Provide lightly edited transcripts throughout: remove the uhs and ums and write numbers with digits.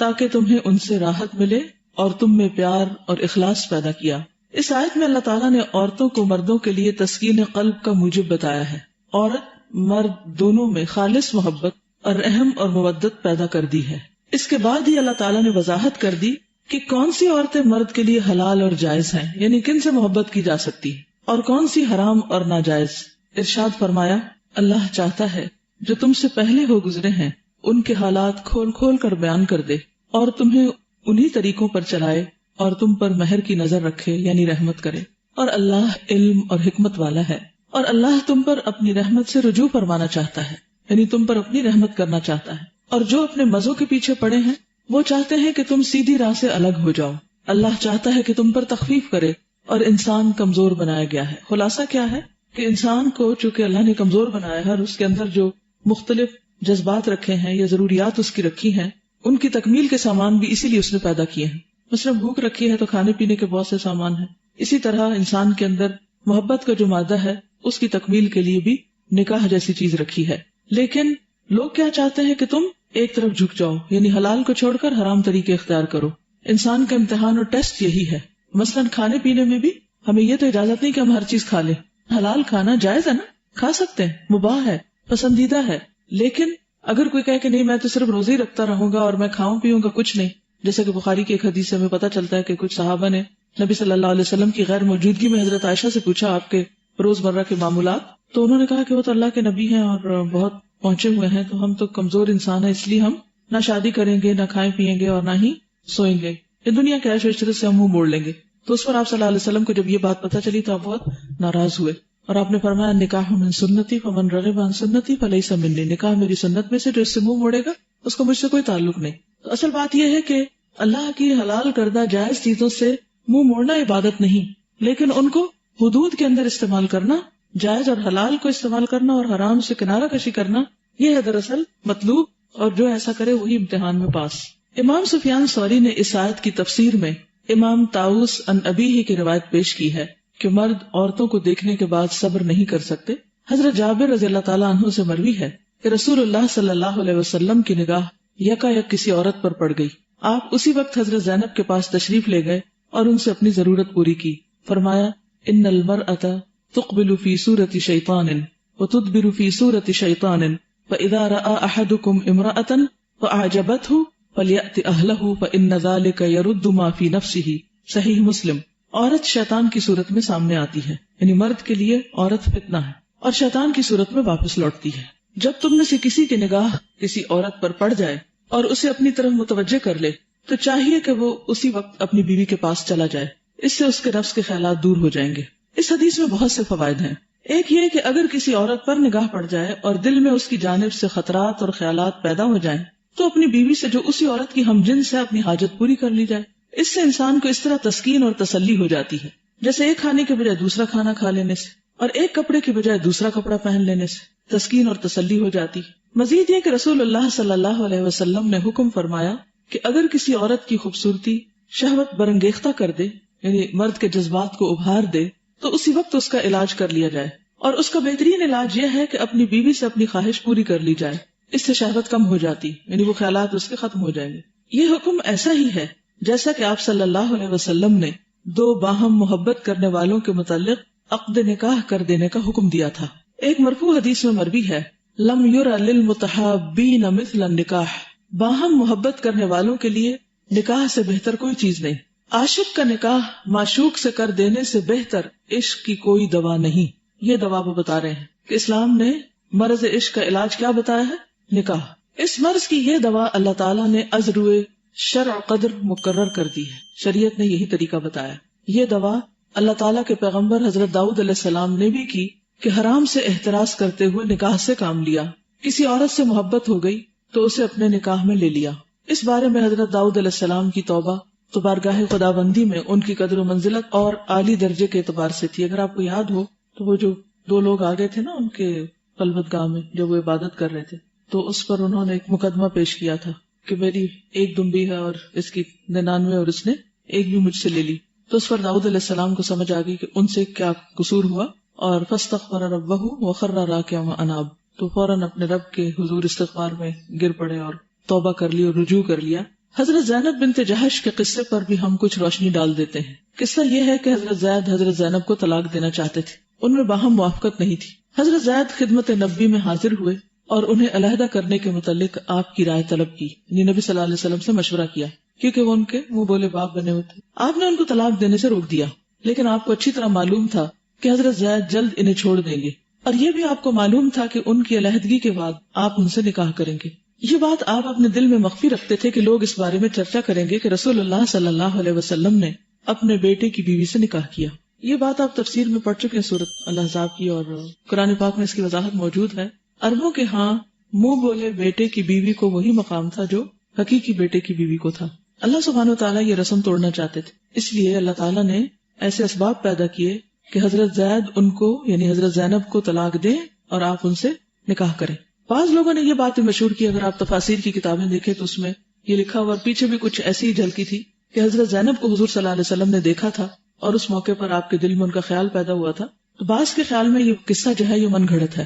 تاکہ تمہیں ان سے راحت ملے اور تم میں پیار اور اخلاص پیدا کیا۔ اس آیت میں اللہ تعالیٰ نے عورتوں کو مردوں کے لیے تسکین قلب کا موجب بتایا ہے۔ عورت مرد دونوں میں خالص محبت اور رحم اور مودت پیدا کر دی ہے۔ اس کے بعد ہی اللہ تعالیٰ نے وضاحت کر دی کہ کون سی عورتیں مرد کے لیے حلال اور جائز ہیں، یعنی کن سے محبت کی جا سکتی ہے اور کون سی حرام اور ناجائز۔ ارشاد فرمایا، اللہ چاہتا ہے جو تم سے پہلے ہو گزرے ہیں ان کے حالات کھول کھول کر بیان کر دے اور تمہیں انہی طریقوں پر چلائے اور تم پر مہر کی نظر رکھے، یعنی رحمت کرے، اور اللہ علم اور حکمت والا ہے۔ اور اللہ تم پر اپنی رحمت سے رجوع فرمانا چاہتا ہے، یعنی تم پر اپنی رحمت کرنا چاہتا ہے، اور جو اپنے مزوں کے پیچھے پڑے ہیں وہ چاہتے ہیں کہ تم سیدھی راہ سے الگ ہو جاؤ۔ اللہ چاہتا ہے کہ تم پر تخفیف کرے اور انسان کمزور بنایا گیا ہے۔ خلاصہ کیا ہے کہ انسان کو چونکہ اللہ نے کمزور بنایا ہے اور اس کے اندر جو مختلف جذبات رکھے ہیں یا ضروریات اس کی رکھی ہیں، ان کی تکمیل کے سامان بھی اسی لیے اس نے پیدا کیے ہیں۔ مثلا بھوک رکھی ہے تو کھانے پینے کے بہت سے سامان ہیں۔ اسی طرح انسان کے اندر محبت کا جو مادہ ہے اس کی تکمیل کے لیے بھی نکاح جیسی چیز رکھی ہے۔ لیکن لوگ کیا چاہتے ہیں کہ تم ایک طرف جھک جاؤ، یعنی حلال کو چھوڑ کر حرام طریقے اختیار کرو۔ انسان کا امتحان اور ٹیسٹ یہی ہے۔ مثلا کھانے پینے میں بھی ہمیں یہ تو اجازت نہیں کہ ہم ہر چیز کھا لیں۔ حلال کھانا جائز ہے نا، کھا سکتے ہیں، مباح ہے، پسندیدہ ہے۔ لیکن اگر کوئی کہے کہ نہیں میں تو صرف روزے ہی رکھتا رہوں گا اور میں کھاؤں پیوں گا کچھ نہیں، جیسے کہ بخاری کی ایک حدیث سے ہمیں پتہ چلتا ہے کہ کچھ صحابہ نے نبی صلی اللہ علیہ وسلم کی غیر موجودگی میں حضرت عائشہ سے پوچھا آپ کے روزمرہ کے معمولات، تو انہوں نے کہا کہ وہ تو اللہ کے نبی ہیں اور بہت پہنچے ہوئے ہیں، تو ہم تو کمزور انسان ہیں، اس لیے ہم نہ شادی کریں گے، نہ کھائیں پیئیں گے اور نہ ہی سوئیں گے، یہ دنیا کے عیش و عشرت سے ہم منہ موڑ لیں گے۔ تو اس پر آپ صلی اللہ علیہ وسلم کو جب یہ بات پتہ چلی تو آپ بہت ناراض ہوئے اور آپ نے فرمایا نکاح من سنتی فمن رغب عن سنتی فلیس منی، نکاح میری سنت میں سے، جو اس سے منہ موڑے گا اس کو مجھ سے کوئی تعلق نہیں۔ تو اصل بات یہ ہے کہ اللہ کی حلال کردہ جائز چیزوں سے منہ موڑنا عبادت نہیں، لیکن ان کو حدود کے اندر استعمال کرنا، جائز اور حلال کو استعمال کرنا اور حرام سے کنارہ کشی کرنا، یہ ہے دراصل مطلوب، اور جو ایسا کرے وہی امتحان میں پاس۔ امام سفیان ثوری نے اس آیت کی تفسیر میں امام طاؤس عن ابیہ کی روایت پیش کی ہے کہ مرد عورتوں کو دیکھنے کے بعد صبر نہیں کر سکتے۔ حضرت جابر رضی اللہ تعالیٰ عنہ سے مروی ہے کہ رسول اللہ صلی اللہ علیہ وسلم کی نگاہ یکایک کسی عورت پر پڑ گئی۔ آپ اسی وقت حضرت زینب کے پاس تشریف لے گئے اور ان سے اپنی ضرورت پوری کی۔ فرمایا ان المرأة تقبل فی صورت شیطان وتدبر فی صورت شیطان فاذا رأى احدکم امرأة فاعجبته فلیأت اہلہ فان ذلک یرد ما فی نفسہ۔ صحیح مسلم۔ عورت شیطان کی صورت میں سامنے آتی ہے، یعنی مرد کے لیے عورت فتنہ ہے اور شیطان کی صورت میں واپس لوٹتی ہے۔ جب تم میں سے کسی کی نگاہ کسی عورت پر پڑ جائے اور اسے اپنی طرف متوجہ کر لے تو چاہیے کہ وہ اسی وقت اپنی بیوی کے پاس چلا جائے، اس سے اس کے نفس کے خیالات دور ہو جائیں گے۔ اس حدیث میں بہت سے فوائد ہیں۔ ایک یہ کہ اگر کسی عورت پر نگاہ پڑ جائے اور دل میں اس کی جانب سے خطرات اور خیالات پیدا ہو جائیں تو اپنی بیوی سے جو اسی عورت کی ہمجنس ہے اپنی حاجت پوری کر لی جائے۔ اس سے انسان کو اس طرح تسکین اور تسلی ہو جاتی ہے، جیسے ایک کھانے کے بجائے دوسرا کھانا کھا لینے سے اور ایک کپڑے کے بجائے دوسرا کپڑا پہن لینے سے تسکین اور تسلی ہو جاتی ہے۔ مزید یہ کہ رسول اللہ صلی اللہ علیہ وسلم نے حکم فرمایا کہ اگر کسی عورت کی خوبصورتی شہوت برانگیختہ کر دے، یعنی مرد کے جذبات کو ابھار دے، تو اسی وقت اس کا علاج کر لیا جائے، اور اس کا بہترین علاج یہ ہے کہ اپنی بیوی سے اپنی خواہش پوری کر لی جائے۔ اس سے شہوت کم ہو جاتی، یعنی وہ خیالات اس کے ختم ہو جائیں گے۔ یہ حکم ایسا ہی ہے جیسا کہ آپ صلی اللہ علیہ وسلم نے دو باہم محبت کرنے والوں کے متعلق عقد نکاح کر دینے کا حکم دیا تھا۔ ایک مرفوع حدیث میں مروی ہے لم یرى للمتحابین مثل النکاح، باہم محبت کرنے والوں کے لیے نکاح سے بہتر کوئی چیز نہیں۔ عاشق کا نکاح معشوق سے کر دینے سے بہتر عشق کی کوئی دوا نہیں۔ یہ دوا وہ بتا رہے ہیں کہ اسلام نے مرض عشق کا علاج کیا بتایا ہے؟ نکاح۔ اس مرض کی یہ دوا اللہ تعالیٰ نے از روئے شرع قدر مقرر کر دی ہے، شریعت نے یہی طریقہ بتایا۔ یہ دوا اللہ تعالیٰ کے پیغمبر حضرت داؤد علیہ السلام نے بھی کی کہ حرام سے احتراز کرتے ہوئے نکاح سے کام لیا۔ کسی عورت سے محبت ہو گئی تو اسے اپنے نکاح میں لے لیا۔ اس بارے میں حضرت داؤد علیہ السلام کی توبہ تو بارگاہ خداوندی میں ان کی قدر و منزلت اور عالی درجے کے اعتبار سے تھی۔ اگر آپ کو یاد ہو تو وہ جو دو لوگ آگے تھے نا ان کے خلوت گاہ میں جب وہ عبادت کر رہے تھے، تو اس پر انہوں نے ایک مقدمہ پیش کیا تھا کہ میری ایک دمبی ہے اور اس کی 99 اور اس نے ایک بھی مجھ سے لے لی۔ تو اس پر داؤد علیہ السلام کو سمجھ آ گئی کہ ان سے کیا قصور ہوا، اور فاستغفر ربہ وخر راکعا واناب، تو فوراً اپنے رب کے حضور استغفار میں گر پڑے اور توبہ کر لی اور رجوع کر لیا۔ حضرت زینب بنت جہش کے قصے پر بھی ہم کچھ روشنی ڈال دیتے ہیں. قصہ یہ ہے کہ حضرت زید حضرت زینب کو طلاق دینا چاہتے تھے. ان میں باہم موافقت نہیں تھی. حضرت زید خدمت نبی میں حاضر ہوئے اور انہیں علیحدہ کرنے کے متعلق آپ کی رائے طلب کی، یعنی نبی صلی اللہ علیہ وسلم سے مشورہ کیا، کیونکہ وہ ان کے منہ بولے باپ بنے ہوئے تھے. آپ نے ان کو طلاق دینے سے روک دیا، لیکن آپ کو اچھی طرح معلوم تھا کہ حضرت زید جلد انہیں چھوڑ دیں گے، اور یہ بھی آپ کو معلوم تھا کہ ان کی علیحدگی کے بعد آپ ان سے نکاح کریں گے. یہ بات آپ اپنے دل میں مخفی رکھتے تھے کہ لوگ اس بارے میں چرچا کریں گے کہ رسول اللہ صلی اللہ علیہ وسلم نے اپنے بیٹے کی بیوی سے نکاح کیا. یہ بات آپ تفسیر میں پڑھ چکے ہیں سورۃ الاحزاب کی، اور قرآن پاک میں اس کی وضاحت موجود ہے. عربوں کے ہاں منہ بولے بیٹے کی بیوی کو وہی مقام تھا جو حقیقی بیٹے کی بیوی کو تھا. اللہ سبحانہ و تعالیٰ یہ رسم توڑنا چاہتے تھے، اس لیے اللہ تعالیٰ نے ایسے اسباب پیدا کیے کہ حضرت زید ان کو یعنی حضرت زینب کو طلاق دیں اور آپ ان سے نکاح کریں. بعض لوگوں نے یہ بات مشہور کی، اگر آپ تفاسیر کی کتابیں دیکھیں تو اس میں یہ لکھا ہوا، پیچھے بھی کچھ ایسی ہی جھلکی تھی کہ حضرت زینب کو حضور صلی اللہ علیہ وسلم نے دیکھا تھا اور اس موقع پر آپ کے دل میں ان کا خیال پیدا ہوا تھا. تو بعض کے خیال میں یہ قصہ جو ہے یہ من گھڑت ہے،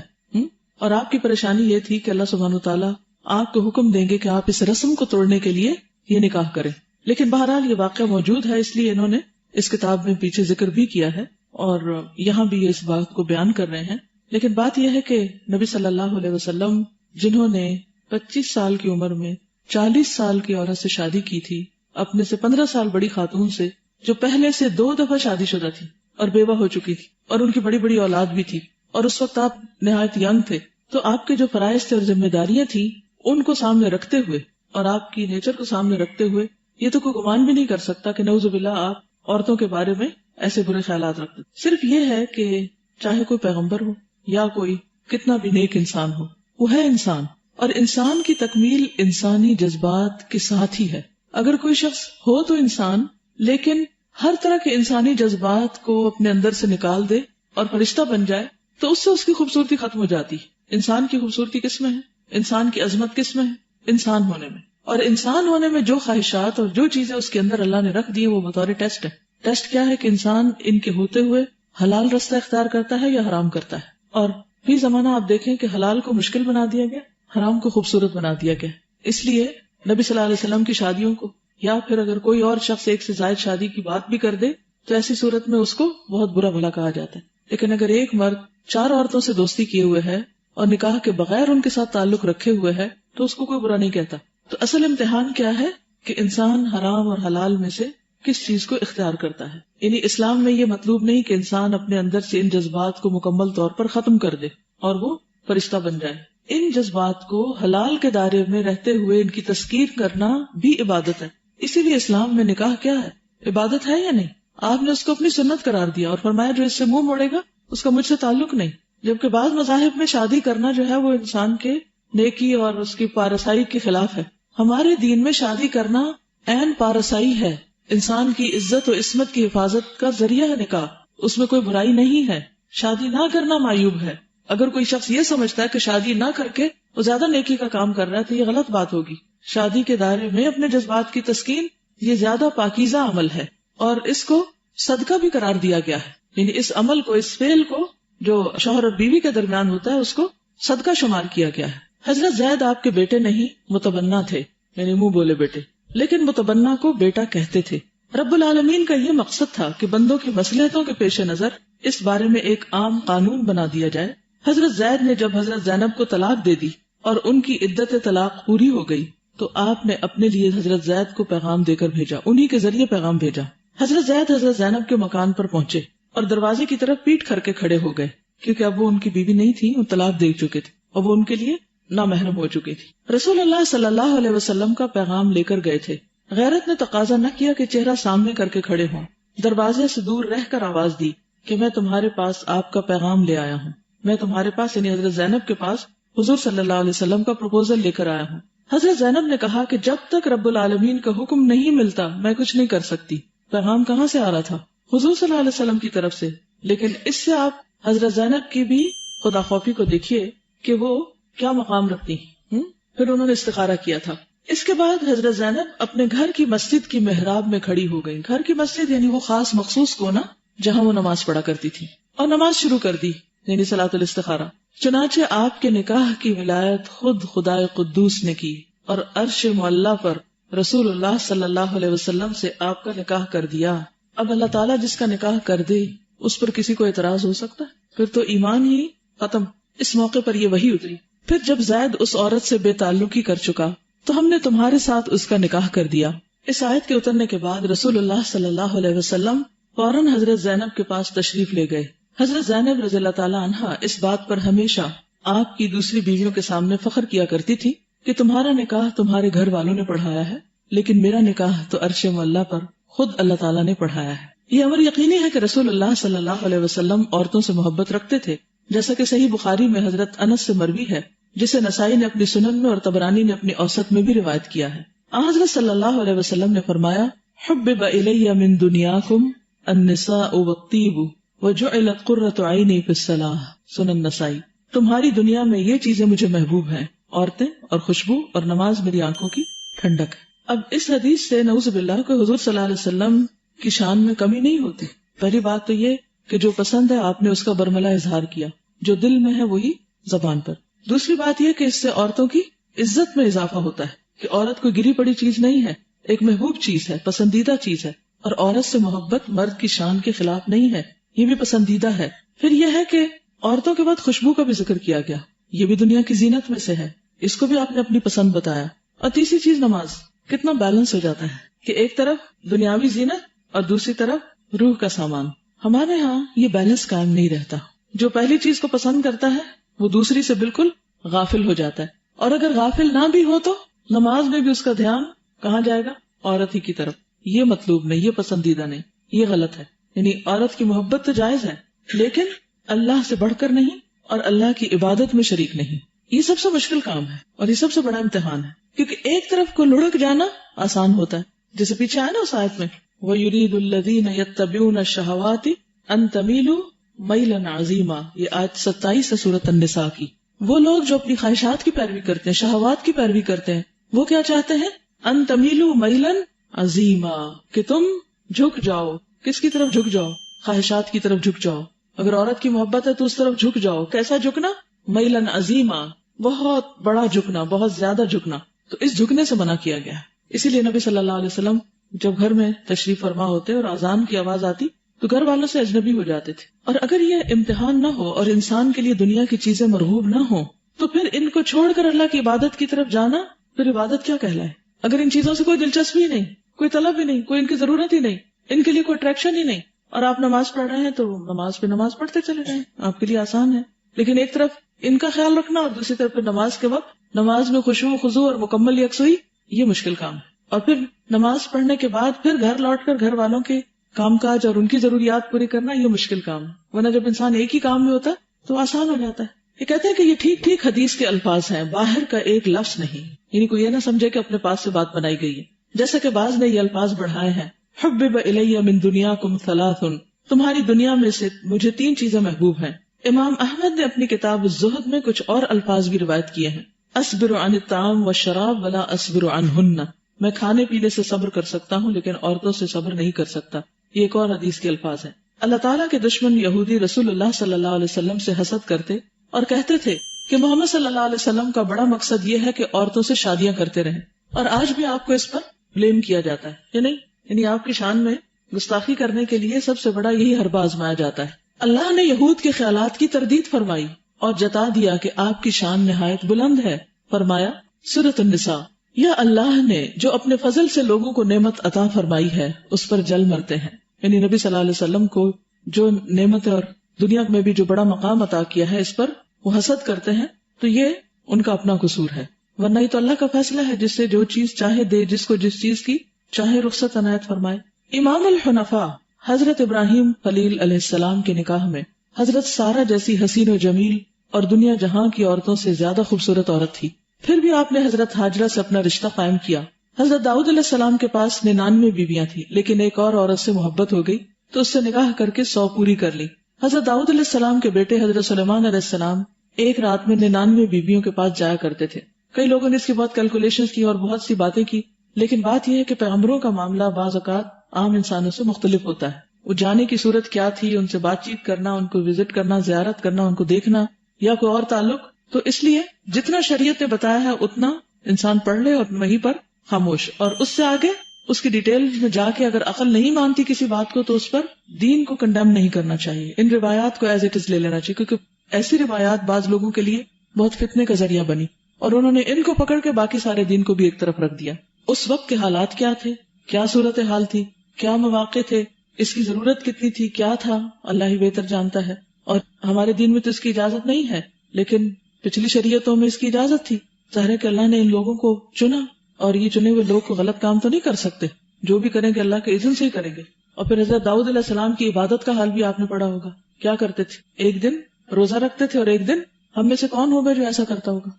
اور آپ کی پریشانی یہ تھی کہ اللہ سبحانہ وتعالیٰ آپ کو حکم دیں گے کہ آپ اس رسم کو توڑنے کے لیے یہ نکاح کریں. لیکن بہرحال یہ واقعہ موجود ہے، اس لیے انہوں نے اس کتاب میں پیچھے ذکر بھی کیا ہے اور یہاں بھی یہ اس بات کو بیان کر رہے ہیں. لیکن بات یہ ہے کہ نبی صلی اللہ علیہ وسلم جنہوں نے 25 سال کی عمر میں 40 سال کی عورت سے شادی کی تھی، اپنے سے 15 سال بڑی خاتون سے جو پہلے سے 2 دفعہ شادی شدہ تھی اور بیوہ ہو چکی تھی، اور ان کی بڑی بڑی اولاد بھی تھی، اور اس وقت آپ نہایت ینگ تھے، تو آپ کے جو فرائض تھے اور ذمہ داریاں تھیں ان کو سامنے رکھتے ہوئے اور آپ کی نیچر کو سامنے رکھتے ہوئے یہ تو کوئی گمان بھی نہیں کر سکتا کہ نعوذ باللہ آپ عورتوں کے بارے میں ایسے برے خیالات رکھتے. صرف یہ ہے کہ چاہے کوئی پیغمبر ہو یا کوئی کتنا بھی نیک انسان ہو، وہ ہے انسان، اور انسان کی تکمیل انسانی جذبات کے ساتھ ہی ہے. اگر کوئی شخص ہو تو انسان، لیکن ہر طرح کے انسانی جذبات کو اپنے اندر سے نکال دے اور فرشتہ بن جائے تو اس سے اس کی خوبصورتی ختم ہو جاتی. انسان کی خوبصورتی کس میں ہے؟ انسان کی عظمت کس میں ہے؟ انسان ہونے میں. اور انسان ہونے میں جو خواہشات اور جو چیزیں اس کے اندر اللہ نے رکھ دی وہ بطور ٹیسٹ ہے. ٹیسٹ کیا ہے کہ انسان ان کے ہوتے ہوئے حلال رستہ اختیار کرتا ہے یا حرام کرتا ہے. اور فی زمانہ آپ دیکھیں کہ حلال کو مشکل بنا دیا گیا، حرام کو خوبصورت بنا دیا گیا. اس لیے نبی صلی اللہ علیہ وسلم کی شادیوں کو، یا پھر اگر کوئی اور شخص ایک سے زائد شادی کی بات بھی کر دے تو ایسی صورت میں اس کو بہت برا بھلا کہا جاتا ہے. لیکن اگر ایک مرد 4 عورتوں سے دوستی کیے ہوئے ہے اور نکاح کے بغیر ان کے ساتھ تعلق رکھے ہوئے ہے تو اس کو کوئی برا نہیں کہتا. تو اصل امتحان کیا ہے کہ انسان حرام اور حلال میں سے کس چیز کو اختیار کرتا ہے. یعنی اسلام میں یہ مطلوب نہیں کہ انسان اپنے اندر سے ان جذبات کو مکمل طور پر ختم کر دے اور وہ فرشتہ بن جائے. ان جذبات کو حلال کے دائرے میں رہتے ہوئے ان کی تذکیر کرنا بھی عبادت ہے. اسی لیے اسلام میں نکاح کیا ہے؟ عبادت ہے یا نہیں؟ آپ نے اس کو اپنی سنت قرار دیا اور فرمایا جو اس سے منہ موڑے گا اس کا مجھ سے تعلق نہیں. جبکہ بعض مذاہب میں شادی کرنا جو ہے وہ انسان کے نیکی اور اس کی پارسائی کے خلاف ہے. ہمارے دین میں شادی کرنا عین پارسائی ہے، انسان کی عزت و عصمت کی حفاظت کا ذریعہ ہے نکاح. اس میں کوئی برائی نہیں ہے. شادی نہ کرنا معیوب ہے. اگر کوئی شخص یہ سمجھتا ہے کہ شادی نہ کر کے وہ زیادہ نیکی کا کام کر رہا ہے تو یہ غلط بات ہوگی. شادی کے دائرے میں اپنے جذبات کی تسکین یہ زیادہ پاکیزہ عمل ہے اور اس کو صدقہ بھی قرار دیا گیا ہے. یعنی اس عمل کو، اس فعل کو جو شوہر اور بیوی کے درمیان ہوتا ہے اس کو صدقہ شمار کیا گیا ہے. حضرت زید آپ کے بیٹے نہیں متبنہ تھے، یعنی منہ بولے بیٹے، لیکن متبنہ کو بیٹا کہتے تھے. رب العالمین کا یہ مقصد تھا کہ بندوں کی مصلحتوں کے پیش نظر اس بارے میں ایک عام قانون بنا دیا جائے. حضرت زید نے جب حضرت زینب کو طلاق دے دی اور ان کی عدت طلاق پوری ہو گئی تو آپ نے اپنے لیے حضرت زید کو پیغام دے کر بھیجا، انہی کے ذریعے پیغام بھیجا. حضرت زید حضرت زینب کے مکان پر پہنچے اور دروازے کی طرف پیٹ کر کے کھڑے ہو گئے، کیونکہ اب وہ ان کی بیوی نہیں تھی، وہ طلاق دے چکے تھے اور وہ ان کے لیے نامحرم ہو چکی تھی. رسول اللہ صلی اللہ علیہ وسلم کا پیغام لے کر گئے تھے. غیرت نے تقاضا نہ کیا کہ چہرہ سامنے کر کے کھڑے ہوں، دروازے سے دور رہ کر آواز دی کہ میں تمہارے پاس آپ کا پیغام لے آیا ہوں. میں تمہارے پاس یعنی حضرت زینب کے پاس حضور صلی اللہ علیہ وسلم کا پروپوزل لے کر آیا ہوں. حضرت زینب نے کہا کہ جب تک رب العالمین کا حکم نہیں ملتا میں کچھ نہیں کر سکتی. پیغام کہاں سے آ رہا تھا؟ حضور صلی اللہ علیہ وسلم کی طرف سے. لیکن اس سے آپ حضرت زینب کی بھی خدا خوفی کو دیکھیے کہ وہ کیا مقام رکھتی. پھر انہوں نے استخارہ کیا تھا. اس کے بعد حضرت زینب اپنے گھر کی مسجد کی محراب میں کھڑی ہو گئی. گھر کی مسجد یعنی وہ خاص مخصوص کونا جہاں وہ نماز پڑھا کرتی تھی، اور نماز شروع کر دی یعنی صلاۃ الاستخارہ. چنانچہ آپ کے نکاح کی ولایت خود خدائے قدوس نے کی اور عرش معلیٰ پر رسول اللہ صلی اللہ علیہ وسلم سے آپ کا نکاح کر دیا. اب اللہ تعالیٰ جس کا نکاح کر دے اس پر کسی کو اعتراض ہو سکتا ہے؟ پھر تو ایمان ہی ختم. اس موقع پر یہ وحی اتری. پھر جب زید اس عورت سے بے تعلقی کر چکا تو ہم نے تمہارے ساتھ اس کا نکاح کر دیا. اس آیت کے اترنے کے بعد رسول اللہ صلی اللہ علیہ وسلم فوراً حضرت زینب کے پاس تشریف لے گئے. حضرت زینب رضی اللہ تعالیٰ عنہا اس بات پر ہمیشہ آپ کی دوسری بیویوں کے سامنے فخر کیا کرتی تھی کہ تمہارا نکاح تمہارے گھر والوں نے پڑھایا ہے، لیکن میرا نکاح تو عرش معلیٰ پر خود اللہ تعالیٰ نے پڑھایا ہے. یہ امر یقینی ہے کہ رسول اللہ صلی اللہ علیہ وسلم عورتوں سے محبت رکھتے تھے، جیسا کہ صحیح بخاری میں حضرت انس سے مروی ہے، جسے نسائی نے اپنی سنن میں اور طبرانی نے اپنی اوسط میں بھی روایت کیا ہے. حضرت صلی اللہ علیہ وسلم نے فرمایا، حبب الی من دنیاکم النساء والطیب وجعلت قرۃ عینی فی الصلاۃ. سنن نسائی. تمہاری دنیا میں یہ چیزیں مجھے محبوب ہیں، عورتیں اور خوشبو، اور نماز میری آنکھوں کی ٹھنڈک ہے. اب اس حدیث سے نعوذ باللہ کہ حضور صلی اللہ علیہ وسلم کی شان میں کمی نہیں ہوتی. پہلی بات تو یہ کہ جو پسند ہے آپ نے اس کا برملا اظہار کیا، جو دل میں ہے وہی زبان پر. دوسری بات یہ کہ اس سے عورتوں کی عزت میں اضافہ ہوتا ہے کہ عورت کوئی گری پڑی چیز نہیں ہے، ایک محبوب چیز ہے، پسندیدہ چیز ہے، اور عورت سے محبت مرد کی شان کے خلاف نہیں ہے، یہ بھی پسندیدہ ہے. پھر یہ ہے کہ عورتوں کے بعد خوشبو کا بھی ذکر کیا گیا، یہ بھی دنیا کی زینت میں سے ہے، اس کو بھی آپ نے اپنی پسند بتایا. اور تیسری چیز نماز. کتنا بیلنس ہو جاتا ہے کہ ایک طرف دنیاوی زینت اور دوسری طرف روح کا سامان. ہمارے ہاں یہ بیلنس قائم نہیں رہتا. جو پہلی چیز کو پسند کرتا ہے وہ دوسری سے بالکل غافل ہو جاتا ہے، اور اگر غافل نہ بھی ہو تو نماز میں بھی اس کا دھیان کہاں جائے گا؟ عورت ہی کی طرف. یہ مطلوب نہیں، یہ پسندیدہ نہیں، یہ غلط ہے. یعنی عورت کی محبت تو جائز ہے، لیکن اللہ سے بڑھ کر نہیں اور اللہ کی عبادت میں شریک نہیں. یہ سب سے مشکل کام ہے اور یہ سب سے بڑا امتحان ہے، کیونکہ ایک طرف کو لڑک جانا آسان ہوتا ہے، جیسے پیچھے آیا نا اس آیت میں، وَيُرِيدُ الَّذِينَ يَتَّبِعُونَ الشَّهَوَاتِ أَن تَمِيلُوا مَيْلًا عَظِيمًا. یہ آیت 27 ہے سورۃ النساء کی. وہ لوگ جو اپنی خواہشات کی پیروی کرتے ہیں، شہوات کی پیروی کرتے ہیں، وہ کیا چاہتے ہیں؟ ان تمیلوا میلا عظیما، کہ تم جھک جاؤ. کس کی طرف جھک جاؤ؟ خواہشات کی طرف جھک جاؤ. اگر عورت کی محبت ہے تو اس طرف جھک جاؤ. کیسا جھکنا؟ میلا عظیما، بہت بڑا جھکنا، بہت زیادہ جھکنا. تو اس جھکنے سے منع کیا گیا. اسی لیے نبی صلی اللہ علیہ وسلم جب گھر میں تشریف فرما ہوتے اور اذان کی آواز آتی تو گھر والوں سے اجنبی ہو جاتے تھے. اور اگر یہ امتحان نہ ہو اور انسان کے لیے دنیا کی چیزیں مرغوب نہ ہوں تو پھر ان کو چھوڑ کر اللہ کی عبادت کی طرف جانا پھر عبادت کیا کہلائے؟ اگر ان چیزوں سے کوئی دلچسپی ہی نہیں، کوئی طلب ہی نہیں، کوئی ان کی ضرورت ہی نہیں، ان کے لیے کوئی اٹریکشن ہی نہیں، اور آپ نماز پڑھ رہے ہیں تو نماز پہ نماز پڑھتے چلے جائیں، آپ کے لیے آسان ہے. لیکن ایک طرف ان کا خیال رکھنا اور دوسری طرف نماز کے وقت نماز میں خشوع و خضوع اور مکمل یکسوئی، یہ مشکل کام ہے. اور پھر نماز پڑھنے کے بعد پھر گھر لوٹ کر گھر والوں کے کام کاج اور ان کی ضروریات پوری کرنا، یہ مشکل کام ہے. ورنہ جب انسان ایک ہی کام میں ہوتا ہے تو آسان ہو جاتا ہے. یہ کہتے ہیں کہ یہ ٹھیک ٹھیک حدیث کے الفاظ ہیں، باہر کا ایک لفظ نہیں. یعنی کوئی یہ نہ سمجھے کہ اپنے پاس سے بات بنائی گئی ہے. جیسا کہ بعض نے یہ الفاظ بڑھائے ہیں، حبب الی من دنیاکم ثلاث، تمہاری دنیا میں سے مجھے 3 چیزیں محبوب ہیں. امام احمد نے اپنی کتاب الزہد میں کچھ اور الفاظ بھی روایت کیے ہیں. اصبر عن الطعام والشراب ولا اصبر عنہن، میں کھانے پینے سے صبر کر سکتا ہوں لیکن عورتوں سے صبر نہیں کر سکتا. یہ ایک اور حدیث کے الفاظ ہیں. اللہ تعالیٰ کے دشمن یہودی رسول اللہ صلی اللہ علیہ وسلم سے حسد کرتے اور کہتے تھے کہ محمد صلی اللہ علیہ وسلم کا بڑا مقصد یہ ہے کہ عورتوں سے شادیاں کرتے رہیں، اور آج بھی آپ کو اس پر بلیم کیا جاتا ہے یا نہیں؟ یعنی آپ کی شان میں گستاخی کرنے کے لیے سب سے بڑا یہی حربہ آزمایا جاتا ہے. اللہ نے یہود کے خیالات کی تردید فرمائی اور جتا دیا کہ آپ کی شان نہایت بلند ہے. فرمایا سورۃ النساء، یا اللہ نے جو اپنے فضل سے لوگوں کو نعمت عطا فرمائی ہے اس پر جل مرتے ہیں. یعنی نبی صلی اللہ علیہ وسلم کو جو نعمت اور دنیا میں بھی جو بڑا مقام عطا کیا ہے اس پر وہ حسد کرتے ہیں، تو یہ ان کا اپنا قصور ہے. ورنہ یہ تو اللہ کا فیصلہ ہے، جس سے جو چیز چاہے دے، جس کو جس چیز کی چاہے رخصت عنایت فرمائے. امام الحنفاء حضرت ابراہیم خلیل علیہ السلام کے نکاح میں حضرت سارہ جیسی حسین و جمیل اور دنیا جہاں کی عورتوں سے زیادہ خوبصورت عورت تھی، پھر بھی آپ نے حضرت ہاجرہ سے اپنا رشتہ قائم کیا. حضرت داؤد علیہ السلام کے پاس 99 بیویاں تھیں، لیکن ایک اور عورت سے محبت ہو گئی تو اس سے نکاح کر کے 100 پوری کر لی. حضرت داؤد علیہ السلام کے بیٹے حضرت سلیمان علیہ السلام ایک رات میں 99 بیویوں کے پاس جایا کرتے تھے. کئی لوگوں نے اس کی بہت کیلکولیشن کی اور بہت سی باتیں کی، لیکن بات یہ ہے کہ پیغمبروں کا معاملہ بعض اوقات عام انسانوں سے مختلف ہوتا ہے. وہ جانے کی صورت کیا تھی، ان سے بات چیت کرنا، ان کو وزٹ کرنا، زیارت کرنا، ان کو دیکھنا، یا کوئی اور تعلق. تو اس لیے جتنا شریعت نے بتایا ہے اتنا انسان پڑھ لے اور وہیں پر خاموش. اور اس سے آگے اس کی ڈیٹیل میں جا کے اگر عقل نہیں مانتی کسی بات کو تو اس پر دین کو کنڈیم نہیں کرنا چاہیے. ان روایات کو ایز اٹ از لے لینا چاہیے، کیونکہ ایسی روایات بعض لوگوں کے لیے بہت فتنے کا ذریعہ بنی اور انہوں نے ان کو پکڑ کے باقی سارے دین کو بھی ایک طرف رکھ دیا. اس وقت کے حالات کیا تھے، کیا صورتحال تھی، کیا مواقع تھے، اس کی ضرورت کتنی تھی، کیا تھا، اللہ ہی بہتر جانتا ہے. اور ہمارے دین میں تو اس کی اجازت نہیں ہے، لیکن پچھلی شریعتوں میں اس کی اجازت تھی. ظاہر ہے کہ اللہ نے ان لوگوں کو چنا اور یہ چنے ہوئے لوگ کو غلط کام تو نہیں کر سکتے، جو بھی کریں گے اللہ کے اذن سے ہی کریں گے. اور پھر حضرت داؤد علیہ السلام کی عبادت کا حال بھی آپ نے پڑھا ہوگا. کیا کرتے تھے؟ ایک دن روزہ رکھتے تھے اور ایک دن ہم میں سے کون ہوگا جو ایسا کرتا ہوگا؟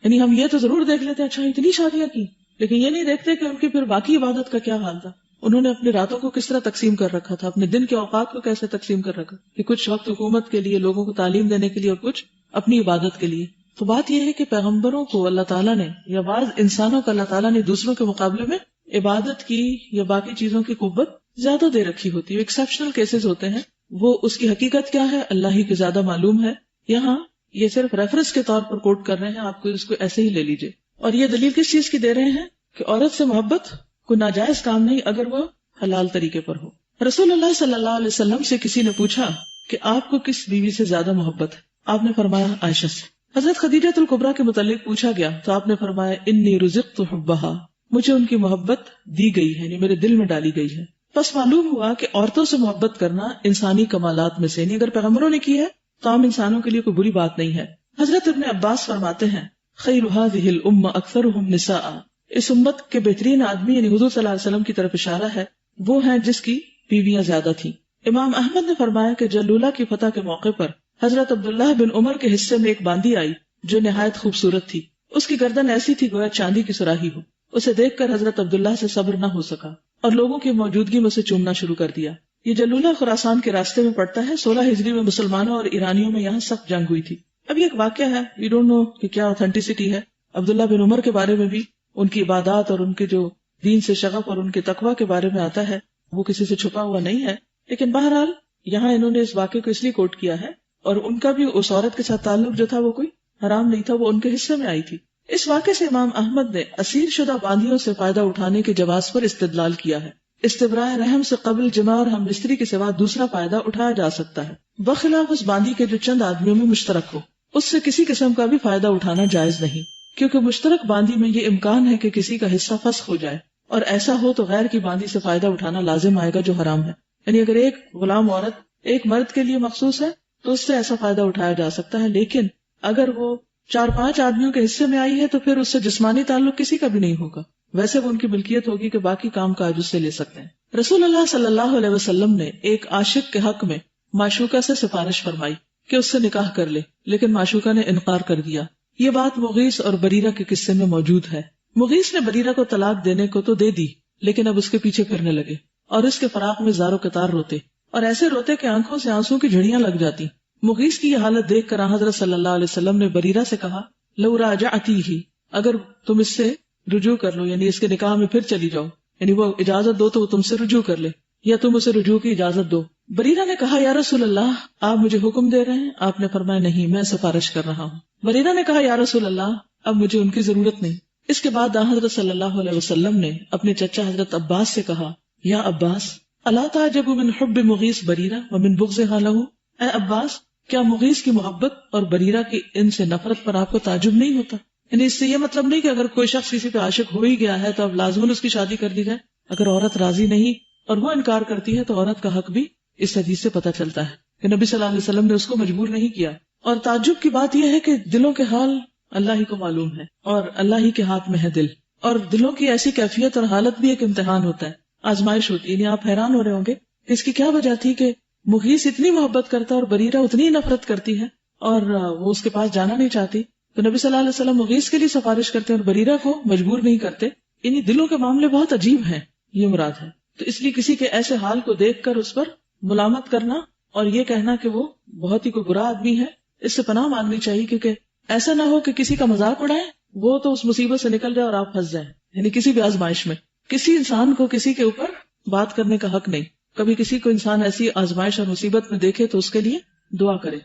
یعنی ہم یہ تو ضرور دیکھ لیتے ہیں اچھا اتنی شادیاں کی، لیکن یہ نہیں دیکھتے کہ ان کی پھر باقی عبادت کا کیا حال تھا. انہوں نے اپنی راتوں کو کس طرح تقسیم کر رکھا تھا، اپنے دن کے اوقات کو کیسے تقسیم کر رکھا کہ کچھ وقت حکومت کے لیے، لوگوں کو تعلیم دینے کے لیے اور کچھ اپنی عبادت کے لیے. تو بات یہ ہے کہ پیغمبروں کو اللہ تعالیٰ نے یا بعض انسانوں کو اللہ تعالیٰ نے دوسروں کے مقابلے میں عبادت کی یا باقی چیزوں کی قوت زیادہ دے رکھی ہوتی ہے. ایکسیپشنل کیسز ہوتے ہیں، وہ اس کی حقیقت کیا ہے اللہ ہی کو زیادہ معلوم ہے. یہاں یہ صرف ریفرنس کے طور پر کوٹ کر رہے ہیں، آپ کو اس کو ایسے ہی لے لیجئے. اور یہ دلیل کس چیز کی دے رہے ہیں کہ عورت سے محبت کوئی ناجائز کام نہیں اگر وہ حلال طریقے پر ہو. رسول اللہ صلی اللہ علیہ وسلم سے کسی نے پوچھا کہ آپ کو کس بیوی سے زیادہ محبت ہے؟ آپ نے فرمایا عائشہ سے. حضرت خدیجہ الکبریٰ کے متعلق پوچھا گیا تو آپ نے فرمایا انی رزقت حبھا، مجھے ان کی محبت دی گئی ہے، یعنی میرے دل میں ڈالی گئی ہے. بس معلوم ہوا کہ عورتوں سے محبت کرنا انسانی کمالات میں سے، یعنی اگر پیغمبروں نے کی ہے تو عام انسانوں کے لیے کوئی بری بات نہیں ہے. حضرت ابن عباس فرماتے ہیں خیر هذه الامه اکثرهم نساء، اس امت کے بہترین آدمی یعنی حضور صلی اللہ علیہ وسلم کی طرف اشارہ ہے، وہ ہیں جس کی بیویاں زیادہ تھیں. امام احمد نے فرمایا کہ جلولہ کی فتح کے موقع پر حضرت عبداللہ بن عمر کے حصے میں ایک باندی آئی جو نہایت خوبصورت تھی. اس کی گردن ایسی تھی گویا چاندی کی سراہی ہو. اسے دیکھ کر حضرت عبداللہ سے صبر نہ ہو سکا اور لوگوں کی موجودگی میں اسے چومنا شروع کر دیا. یہ جلولہ خراسان کے راستے میں پڑتا ہے. 16 ہجری میں مسلمانوں اور ایرانیوں میں یہاں سخت جنگ ہوئی تھی. اب یہ ایک واقعہ ہے، وی ڈونٹ نو کہ کیا اوتھینٹسٹی ہے. عبداللہ بن عمر کے بارے میں بھی ان کی عبادات اور ان کے جو دین سے شغف اور ان کے تقوی کے بارے میں آتا ہے، وہ کسی سے چھپا ہوا نہیں ہے. لیکن بہرحال یہاں انہوں نے اس واقعے کو اس لیے کوٹ کیا ہے، اور ان کا بھی اس عورت کے ساتھ تعلق جو تھا وہ کوئی حرام نہیں تھا، وہ ان کے حصے میں آئی تھی. اس واقعے سے امام احمد نے اسیر شدہ باندیوں سے فائدہ اٹھانے کے جواز پر استدلال کیا ہے. استبراء رحم سے قبل جمع اور ہم بستری کے سوا دوسرا فائدہ اٹھایا جا سکتا ہے، بخلاف اس باندی کے جو چند آدمیوں میں مشترک ہو. اس سے کسی قسم کا بھی فائدہ اٹھانا جائز نہیں، کیونکہ مشترک باندی میں یہ امکان ہے کہ کسی کا حصہ فسخ ہو جائے، اور ایسا ہو تو غیر کی باندی سے فائدہ اٹھانا لازم آئے گا جو حرام ہے. یعنی اگر ایک غلام عورت ایک مرد کے لیے مخصوص ہے تو اس سے ایسا فائدہ اٹھایا جا سکتا ہے، لیکن اگر وہ 4-5 آدمیوں کے حصے میں آئی ہے تو پھر اس سے جسمانی تعلق کسی کا بھی نہیں ہوگا. ویسے وہ ان کی ملکیت ہوگی کہ باقی کام کاج اس سے لے سکتے ہیں. رسول اللہ صلی اللہ علیہ وسلم نے ایک عاشق کے حق میں معشوقہ سے سفارش فرمائی کہ اس سے نکاح کر لے، لیکن معشوقہ نے انکار کر دیا. یہ بات مغیث اور بریرہ کے قصے میں موجود ہے. مغیث نے بریرہ کو طلاق دینے کو تو دے دی، لیکن اب اس کے پیچھے پھرنے لگے اور اس کے فراق میں زار و قطار روتے، اور ایسے روتے کہ آنکھوں سے آنسوں کی جھڑیاں لگ جاتی. مغیث کی یہ حالت دیکھ کر حضرت صلی اللہ علیہ وسلم نے بریرہ سے کہا لو راجعتیہ، اگر تم اس سے رجوع کر لو، یعنی اس کے نکاح میں پھر چلی جاؤ، یعنی وہ اجازت دو تو وہ تم سے رجوع کر لے، یا تم اسے رجوع کی اجازت دو. بریرہ نے کہا یا رسول اللہ آپ مجھے حکم دے رہے ہیں؟ آپ نے فرمایا نہیں، میں سفارش کر رہا ہوں. بریرہ نے کہا یا رسول اللہ اب مجھے ان کی ضرورت نہیں. اس کے بعد حضرت صلی اللہ علیہ وسلم نے اپنے چچا حضرت عباس سے کہا یا عباس الا تعجب من حب مغیث بریرہ ومن بغضها له، اے عباس کیا مغیث کی محبت اور بریرہ کی ان سے نفرت پر آپ کو تعجب نہیں ہوتا؟ یعنی اس سے یہ مطلب نہیں کہ اگر کوئی شخص کسی پہ عاشق ہو ہی گیا ہے تو اب لازماً اس کی شادی کر دی جائے. اگر عورت راضی نہیں اور وہ انکار کرتی ہے تو عورت کا حق بھی اس حدیث سے پتہ چلتا ہے کہ نبی صلی اللہ علیہ وسلم نے اس کو مجبور نہیں کیا. اور تعجب کی بات یہ ہے کہ دلوں کے حال اللہ ہی کو معلوم ہے اور اللہ ہی کے ہاتھ میں ہے دل، اور دلوں کی ایسی کیفیت اور حالت بھی ایک امتحان ہوتا ہے، آزمائش ہوتی ہے. یعنی آپ حیران ہو رہے ہوں گے اس کی کیا وجہ تھی کہ مغیث اتنی محبت کرتا اور بریرہ اتنی نفرت کرتی ہے اور وہ اس کے پاس جانا نہیں چاہتی. تو نبی صلی اللہ علیہ وسلم مغیث کے لیے سفارش کرتے اور بریرہ کو مجبور نہیں کرتے. یعنی دلوں کے معاملے بہت عجیب ہیں، یہ مراد ہے. تو اس لیے کسی کے ایسے حال کو دیکھ کر اس پر ملامت کرنا اور یہ کہنا کہ وہ بہت ہی کوئی برا آدمی ہے، اس سے پناہ مانگنی چاہیے، کیونکہ ایسا نہ ہو کہ کسی کا مذاق اڑائے وہ تو اس مصیبت سے نکل جائے اور آپ پھنس جائیں. یعنی کسی بھی آزمائش میں کسی انسان کو کسی کے اوپر بات کرنے کا حق نہیں. کبھی کسی کو انسان ایسی آزمائش اور مصیبت میں دیکھے تو اس کے لیے دعا کرے.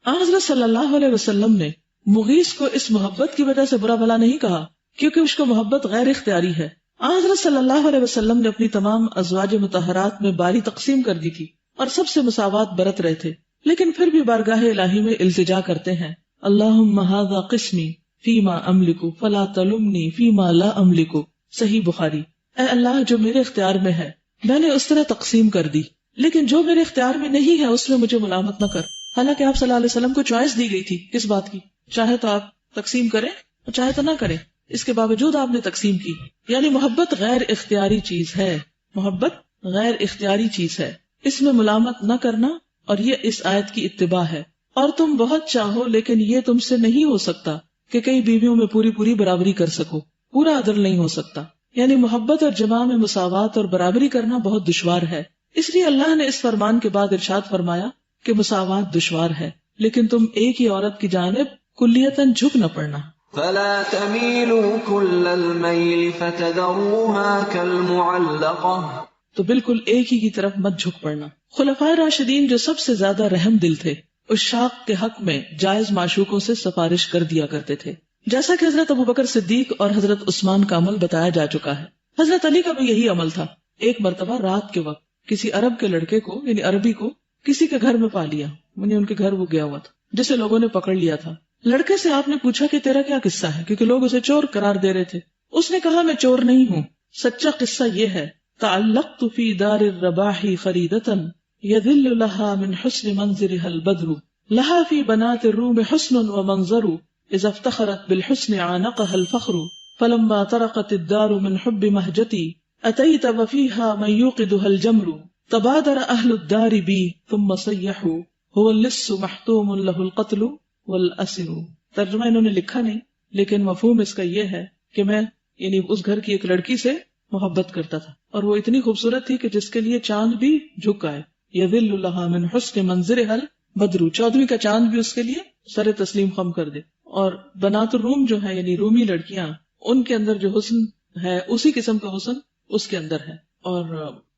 حضرت صلی اللہ علیہ وسلم نے مغیث کو اس محبت کی وجہ سے برا بھلا نہیں کہا کیونکہ اس کو محبت غیر اختیاری ہے. حضرت صلی اللہ علیہ وسلم نے اپنی تمام ازواج مطہرات میں باری تقسیم کر دی تھی اور سب سے مساوات برت رہے تھے، لیکن پھر بھی بارگاہ الہی میں التجا کرتے ہیں، اللہم ھذا قسمی فیما املک فلا تلمنی فیما لا املک. صحیح بخاری. اے اللہ، جو میرے اختیار میں ہے میں نے اس طرح تقسیم کر دی، لیکن جو میرے اختیار میں نہیں ہے اس میں مجھے ملامت نہ کر. حالانکہ آپ صلی اللہ علیہ وسلم کو چوائس دی گئی تھی کس بات کی؟ چاہے تو آپ تقسیم کریں اور چاہے تو نہ کریں، اس کے باوجود آپ نے تقسیم کی. یعنی محبت غیر اختیاری چیز ہے، محبت غیر اختیاری چیز ہے، اس میں ملامت نہ کرنا، اور یہ اس آیت کی اتباع ہے. اور تم بہت چاہو لیکن یہ تم سے نہیں ہو سکتا کہ کئی بیویوں میں پوری برابری کر سکو، پورا عدل نہیں ہو سکتا. یعنی محبت اور جماع میں مساوات اور برابری کرنا بہت دشوار ہے. اس لیے اللہ نے اس فرمان کے بعد ارشاد فرمایا کہ مساوات دشوار ہے، لیکن تم ایک ہی عورت کی جانب کلیتاً جھک نہ پڑنا. فلا تميلوا كل الميل فتذروها كالمعلقة. تو بالکل ایک ہی کی طرف مت جھک پڑنا. خلفائے راشدین جو سب سے زیادہ رحم دل تھے، اس شاق کے حق میں جائز معشوقوں سے سفارش کر دیا کرتے تھے، جیسا کہ حضرت ابوبکر صدیق اور حضرت عثمان کا عمل بتایا جا چکا ہے. حضرت علی کا بھی یہی عمل تھا. ایک مرتبہ رات کے وقت کسی عرب کے لڑکے کو، یعنی عربی کو، کسی کے گھر میں پا لیا، یعنی ان کے گھر وہ گیا ہوا تھا جسے لوگوں نے پکڑ لیا تھا. لڑکے سے آپ نے پوچھا کہ تیرا کیا قصہ ہے، کیونکہ لوگ اسے چور قرار دے رہے تھے. اس نے کہا میں چور نہیں ہوں، سچا قصہ یہ ہے، تعلقت فی دار الرباح خریدتاً یذل لها من حسن منظرها البدر لها فی بنات الروم حسن ومنظر اذا افتخرت بالحسن عانقها الفخر فلما طرقت الدار من حب مهجتي اتيت وفيها من يوقدها الجمر تبادر اهل الدار بي ثم صيحوا هو اللص محتوم له القتل والاسر. ترجمہ انہوں نے لکھا نہیں، لیکن مفہوم اس کا یہ ہے کہ میں یعنی اس گھر کی ایک لڑکی سے محبت کرتا تھا، اور وہ اتنی خوبصورت تھی کہ جس کے لیے چاند بھی جھک آئے. یذل لها من حسن منظرها البدر، 14ویں کا چاند بھی اس کے لیے سر تسلیم خم کر دے. اور بنات الروم جو ہے یعنی رومی لڑکیاں، ان کے اندر جو حسن ہے اسی قسم کا حسن اس کے اندر ہے. اور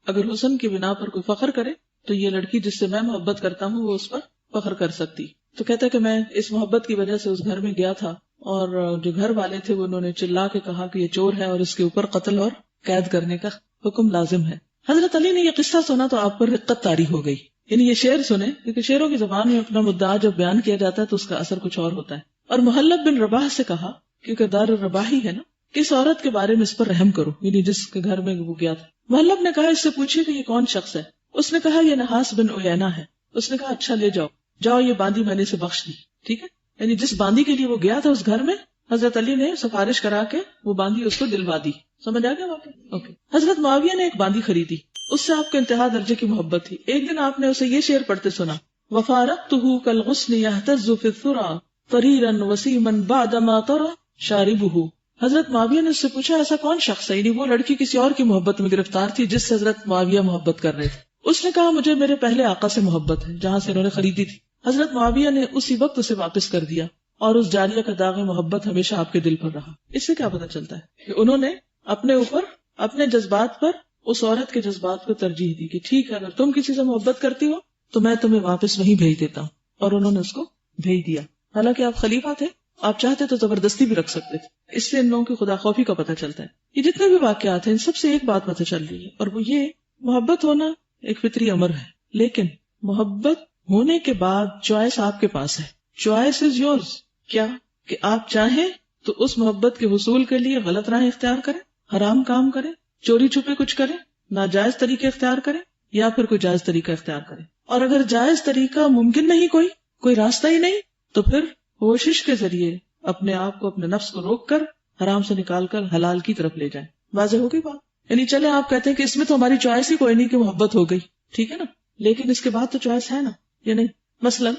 اگر حسن کی بنا پر کوئی فخر کرے تو یہ لڑکی جس سے میں محبت کرتا ہوں وہ اس پر فخر کر سکتی. تو کہتا ہے کہ میں اس محبت کی وجہ سے اس گھر میں گیا تھا، اور جو گھر والے تھے وہ انہوں نے چلا کے کہا کہ یہ چور ہے اور اس کے اوپر قتل اور قید کرنے کا حکم لازم ہے. حضرت علی نے یہ قصہ سنا تو آپ پر رقت طاری ہو گئی. یعنی یہ شعر سنے، کیونکہ شعروں کی زبان میں اپنا مدعا جب بیان کیا جاتا ہے تو اس کا اثر کچھ اور ہوتا ہے. اور محلب بن رباح سے کہا، کیونکہ دار الرباحی ہے نا، کہ اس عورت کے بارے میں اس پر رحم کرو، یعنی جس کے گھر میں وہ گیا تھا. محلب نے کہا اس سے پوچھیے کہ یہ کون شخص ہے. اس نے کہا یہ نحاس بن عیینہ ہے. اس نے کہا اچھا لے جاؤ یہ باندی میں نے اسے بخش دی. ٹھیک ہے، یعنی جس باندی کے لیے وہ گیا تھا اس گھر میں حضرت علی نے سفارش کرا کے وہ باندی اس کو دلوا دی. سمجھ آ گیا واقعی؟ اوکے. حضرت معاویہ نے ایک باندی خریدی، اس سے آپ کو انتہا درجے کی محبت تھی. ایک دن آپ نے اسے یہ شعر پڑھتے سنا، وفارقته كالغصن يهتز في الثرى فريرا وسيما بعدما ترى شاربه. حضرت معاویہ نے اس سے پوچھا ایسا کون شخص ہے، یعنی وہ لڑکی کسی اور کی محبت میں گرفتار تھی جس سے حضرت معاویہ محبت کر رہے تھے. اس نے کہا مجھے میرے پہلے آقا سے محبت ہے جہاں سے انہوں نے خریدی تھی. حضرت معاویہ نے اسی وقت اسے واپس کر دیا، اور اس جاریہ کا داغ محبت ہمیشہ آپ کے دل پر رہا. اس سے کیا پتہ چلتا ہے کہ انہوں نے اپنے اوپر، اپنے جذبات پر اس عورت کے جذبات کو ترجیح دی کہ ٹھیک ہے اگر تم کسی سے محبت کرتی ہو تو میں تمہیں واپس وہیں بھیج دیتا ہوں. اور انہوں نے اس کو بھیج دیا. حالانکہ آپ خلیفہ تھے، آپ چاہتے تو زبردستی بھی رکھ سکتے تھے. اس سے ان لوگوں کی خدا خوفی کا پتہ چلتا ہے. یہ جتنے بھی واقعات ہیں ان سب سے ایک بات پتہ چل رہی ہے، اور وہ یہ محبت ہونا ایک فطری امر ہے، لیکن محبت ہونے کے بعد چوائس آپ کے پاس ہے. Choice is yours. کیا کہ آپ چاہیں تو اس محبت کے حصول کے لیے غلط راہ اختیار کریں، حرام کام کریں، چوری چھپے کچھ کریں، ناجائز طریقے اختیار کریں، یا پھر کوئی جائز طریقہ اختیار کریں. اور اگر جائز طریقہ ممکن نہیں، کوئی راستہ ہی نہیں، تو پھر کوشش کے ذریعے اپنے آپ کو، اپنے نفس کو روک کر حرام سے نکال کر حلال کی طرف لے جائیں. واضح ہو گئی بات؟ یعنی چلے آپ کہتے ہیں کہ اس میں تو ہماری چوائس ہی کوئی نہیں کہ محبت ہو گئی، ٹھیک ہے نا، لیکن اس کے بعد تو چوائس ہے نا، یا نہیں؟ مثلا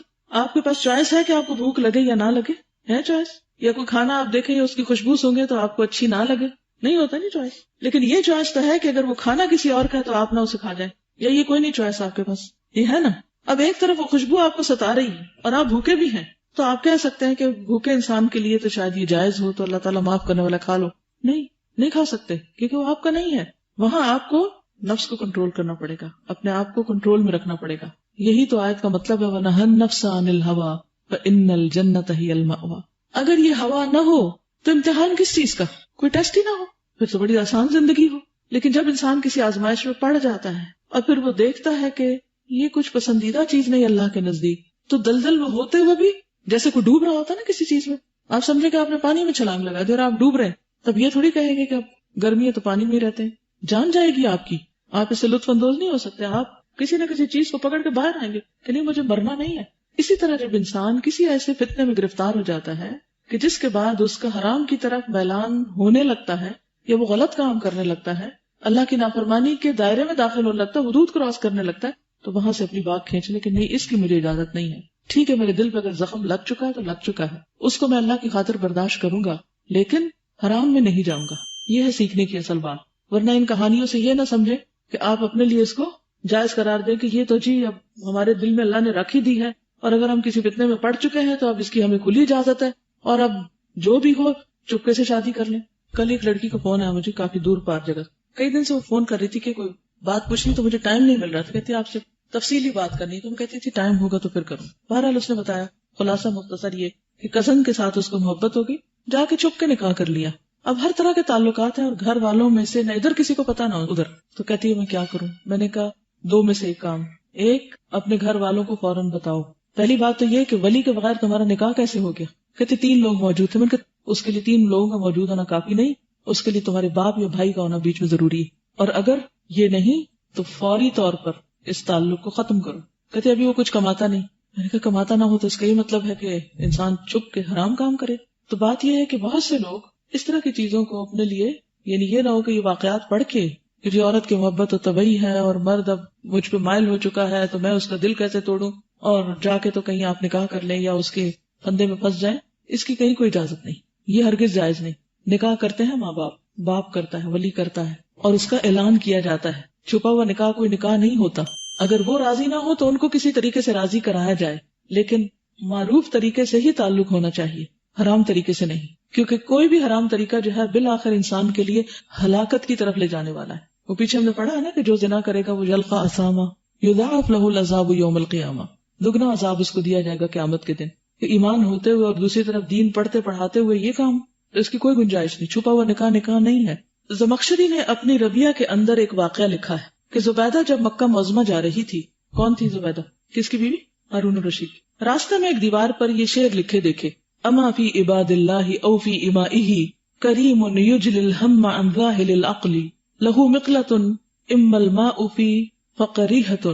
آپ کے پاس چوائس ہے کہ آپ کو بھوک لگے یا نہ لگے، ہے چوائس. یا کوئی کھانا آپ دیکھیں اس کی خوشبو سونگے تو آپ کو اچھی نہ لگے، نہیں ہوتا نہیں چوائس. لیکن یہ چوائس تو ہے کہ اگر وہ کھانا کسی اور کا ہے تو آپ نہ اسے کھا جائیں، یا یہ کوئی نہیں چوائس آپ کے پاس، یہ ہے نا. اب ایک طرف وہ خوشبو آپ کو ستا رہی ہے اور آپ بھوکے بھی ہیں، تو آپ کہہ سکتے ہیں کہ بھوکے انسان کے لیے تو شاید یہ جائز ہو تو اللہ تعالیٰ معاف کرنے والا کھا لو. نہیں کھا سکتے، کیونکہ وہ آپ کا نہیں ہے. وہاں آپ کو نفس کو کنٹرول کرنا پڑے گا، اپنے آپ کو کنٹرول میں رکھنا پڑے گا. یہی تو آیت کا مطلب ہے وَنَهَى النَّفْسَ عَنِ الْهَوَىٰ فَإِنَّ الْجَنَّةَ هِيَ الْمَأْوَىٰ. اگر یہ ہوا نہ ہو تو امتحان کس چیز کا؟ کوئی ٹیسٹ ہی نہ ہو، پھر تو بڑی آسان زندگی ہو. لیکن جب انسان کسی آزمائش میں پڑ جاتا ہے اور پھر وہ دیکھتا ہے کہ یہ کچھ پسندیدہ چیز نہیں اللہ کے نزدیک، تو دلدل میں ہوتے ہوئے بھی جیسے کوئی ڈوب رہا ہوتا ہے نا کسی چیز میں، آپ سمجھے کہ آپ نے پانی میں چھلانگ لگا دی اور آپ ڈوب رہے ہیں، تب یہ تھوڑی کہیں گے کہ اب گرمی ہے تو پانی میں رہتے ہیں. جان جائے گی آپ کی، آپ اس سے لطف اندوز نہیں ہو سکتے، آپ کسی نہ کسی چیز کو پکڑ کے باہر آئیں گے کہ نہیں مجھے مرنا نہیں ہے. اسی طرح جب انسان کسی ایسے فتنے میں گرفتار ہو جاتا ہے کہ جس کے بعد اس کا حرام کی طرف میلان ہونے لگتا ہے یا وہ غلط کام کرنے لگتا ہے، اللہ کی نافرمانی کے دائرے میں داخل ہونے لگتا ہے، حدود کراس کرنے لگتا ہے، تو وہاں سے اپنی بات کھینچنے کی نہیں، اس کی مجھے اجازت نہیں ہے. ٹھیک ہے میرے دل پہ اگر زخم لگ چکا ہے تو لگ چکا ہے، اس کو میں اللہ کی خاطر برداشت کروں گا، لیکن حرام میں نہیں جاؤں گا. یہ ہے سیکھنے کی اصل بات. ورنہ ان کہانیوں سے یہ نہ سمجھے کہ آپ اپنے لیے اس کو جائز قرار دیں کہ یہ تو جی اب ہمارے دل میں اللہ نے رکھ ہی دی ہے، اور اگر ہم کسی فتنے میں پڑ چکے ہیں تو اب اس کی ہمیں کھلی اجازت ہے، اور اب جو بھی ہو چپکے سے شادی کر لیں. کل ایک لڑکی کا فون آیا مجھے کافی دور پار جگہ، کئی دن سے وہ فون کر رہی تھی کہ کوئی بات پوچھنی تو مجھے ٹائم نہیں مل رہا تھا، کہتی آپ سے تفصیلی بات کرنی، تو میں کہتی تھی ٹائم ہوگا تو پھر کروں. بہرحال اس نے بتایا، خلاصہ مختصر یہ کہ کزن کے ساتھ اس کو محبت ہوگی، جا کے چھپ کے نکاح کر لیا. اب ہر طرح کے تعلقات ہیں اور گھر والوں میں سے نہ ادھر کسی کو پتا نہ ادھر. تو کہتی ہے میں کیا کروں؟ میں نے کہا دو میں سے ایک کام، ایک اپنے گھر والوں کو فوراً بتاؤ. پہلی بات تو یہ کہ ولی کے بغیر تمہارا نکاح کیسے ہو گیا؟ کہتے 3 لوگ موجود تھے. میں نے کہا اس کے لیے 3 لوگوں کا موجود ہونا کافی نہیں، اس کے لیے تمہارے باپ یا بھائی کا ہونا بیچ میں ضروری ہے، اور اگر یہ نہیں تو فوری طور پر اس تعلق کو ختم کرو. کہتے ابھی وہ کچھ کماتا نہیں. میں نے کہا کماتا نہ ہو تو اس کا یہ مطلب ہے کہ انسان چھپ کے حرام کام کرے؟ تو بات یہ ہے کہ بہت سے لوگ اس طرح کی چیزوں کو اپنے لیے، یعنی یہ نہ ہو کہ یہ واقعات پڑھ کے کہ جو عورت کی محبت تو طبعی ہے اور مرد اب مجھ پہ مائل ہو چکا ہے تو میں اس کا دل کیسے توڑوں، اور جا کے تو کہیں آپ نکاح کر لیں یا اس کے پھندے میں پھنس جائیں. اس کی کہیں کوئی اجازت نہیں، یہ ہرگز جائز نہیں. نکاح کرتے ہیں ماں باپ، باپ کرتا ہے، ولی کرتا ہے، اور اس کا اعلان کیا جاتا ہے. چھپا ہوا نکاح کوئی نکاح نہیں ہوتا. اگر وہ راضی نہ ہو تو ان کو کسی طریقے سے راضی کرایا جائے، لیکن معروف طریقے سے ہی تعلق ہونا چاہیے، حرام طریقے سے نہیں، کیونکہ کوئی بھی حرام طریقہ جو ہے بالآخر انسان کے لیے ہلاکت کی طرف لے جانے والا ہے. وہ پیچھے ہم نے پڑھا ہے نا کہ جو زنا کرے گا وہ یلقا اسامہ یضاعف له العذاب یوم القیامہ، دگنا عذاب اس کو دیا جائے گا قیامت کے دن. کہ ایمان ہوتے ہوئے اور دوسری طرف دین پڑھتے پڑھاتے ہوئے یہ کام، اس کی کوئی گنجائش نہیں. چھپا ہوا نکاح نکاح نہیں ہے. زمخشری نے اپنی ربیہ کے اندر ایک واقعہ لکھا ہے کہ زبیدہ جب مکہ معظمہ جا رہی تھی. کون تھی زبیدہ؟ کس کی بیوی؟ ہارون الرشید. راستے میں ایک دیوار پر یہ شعر لکھے دیکھے، اما فی عباد اللہ او فی امائہ کریم یجل الہم عن ظاہل العقل لہ مقلۃ اما الماء فی فقریحۃ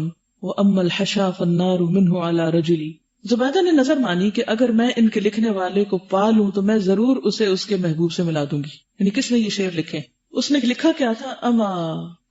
واما الحشا فالنار منہ علی رجلی. زبیدہ نے نظر مانی کہ اگر میں ان کے لکھنے والے کو پا لوں تو میں ضرور اسے اس کے محبوب سے ملا دوں گی. یعنی کس نے یہ شعر لکھے؟ اس نے لکھا کیا تھا؟ اما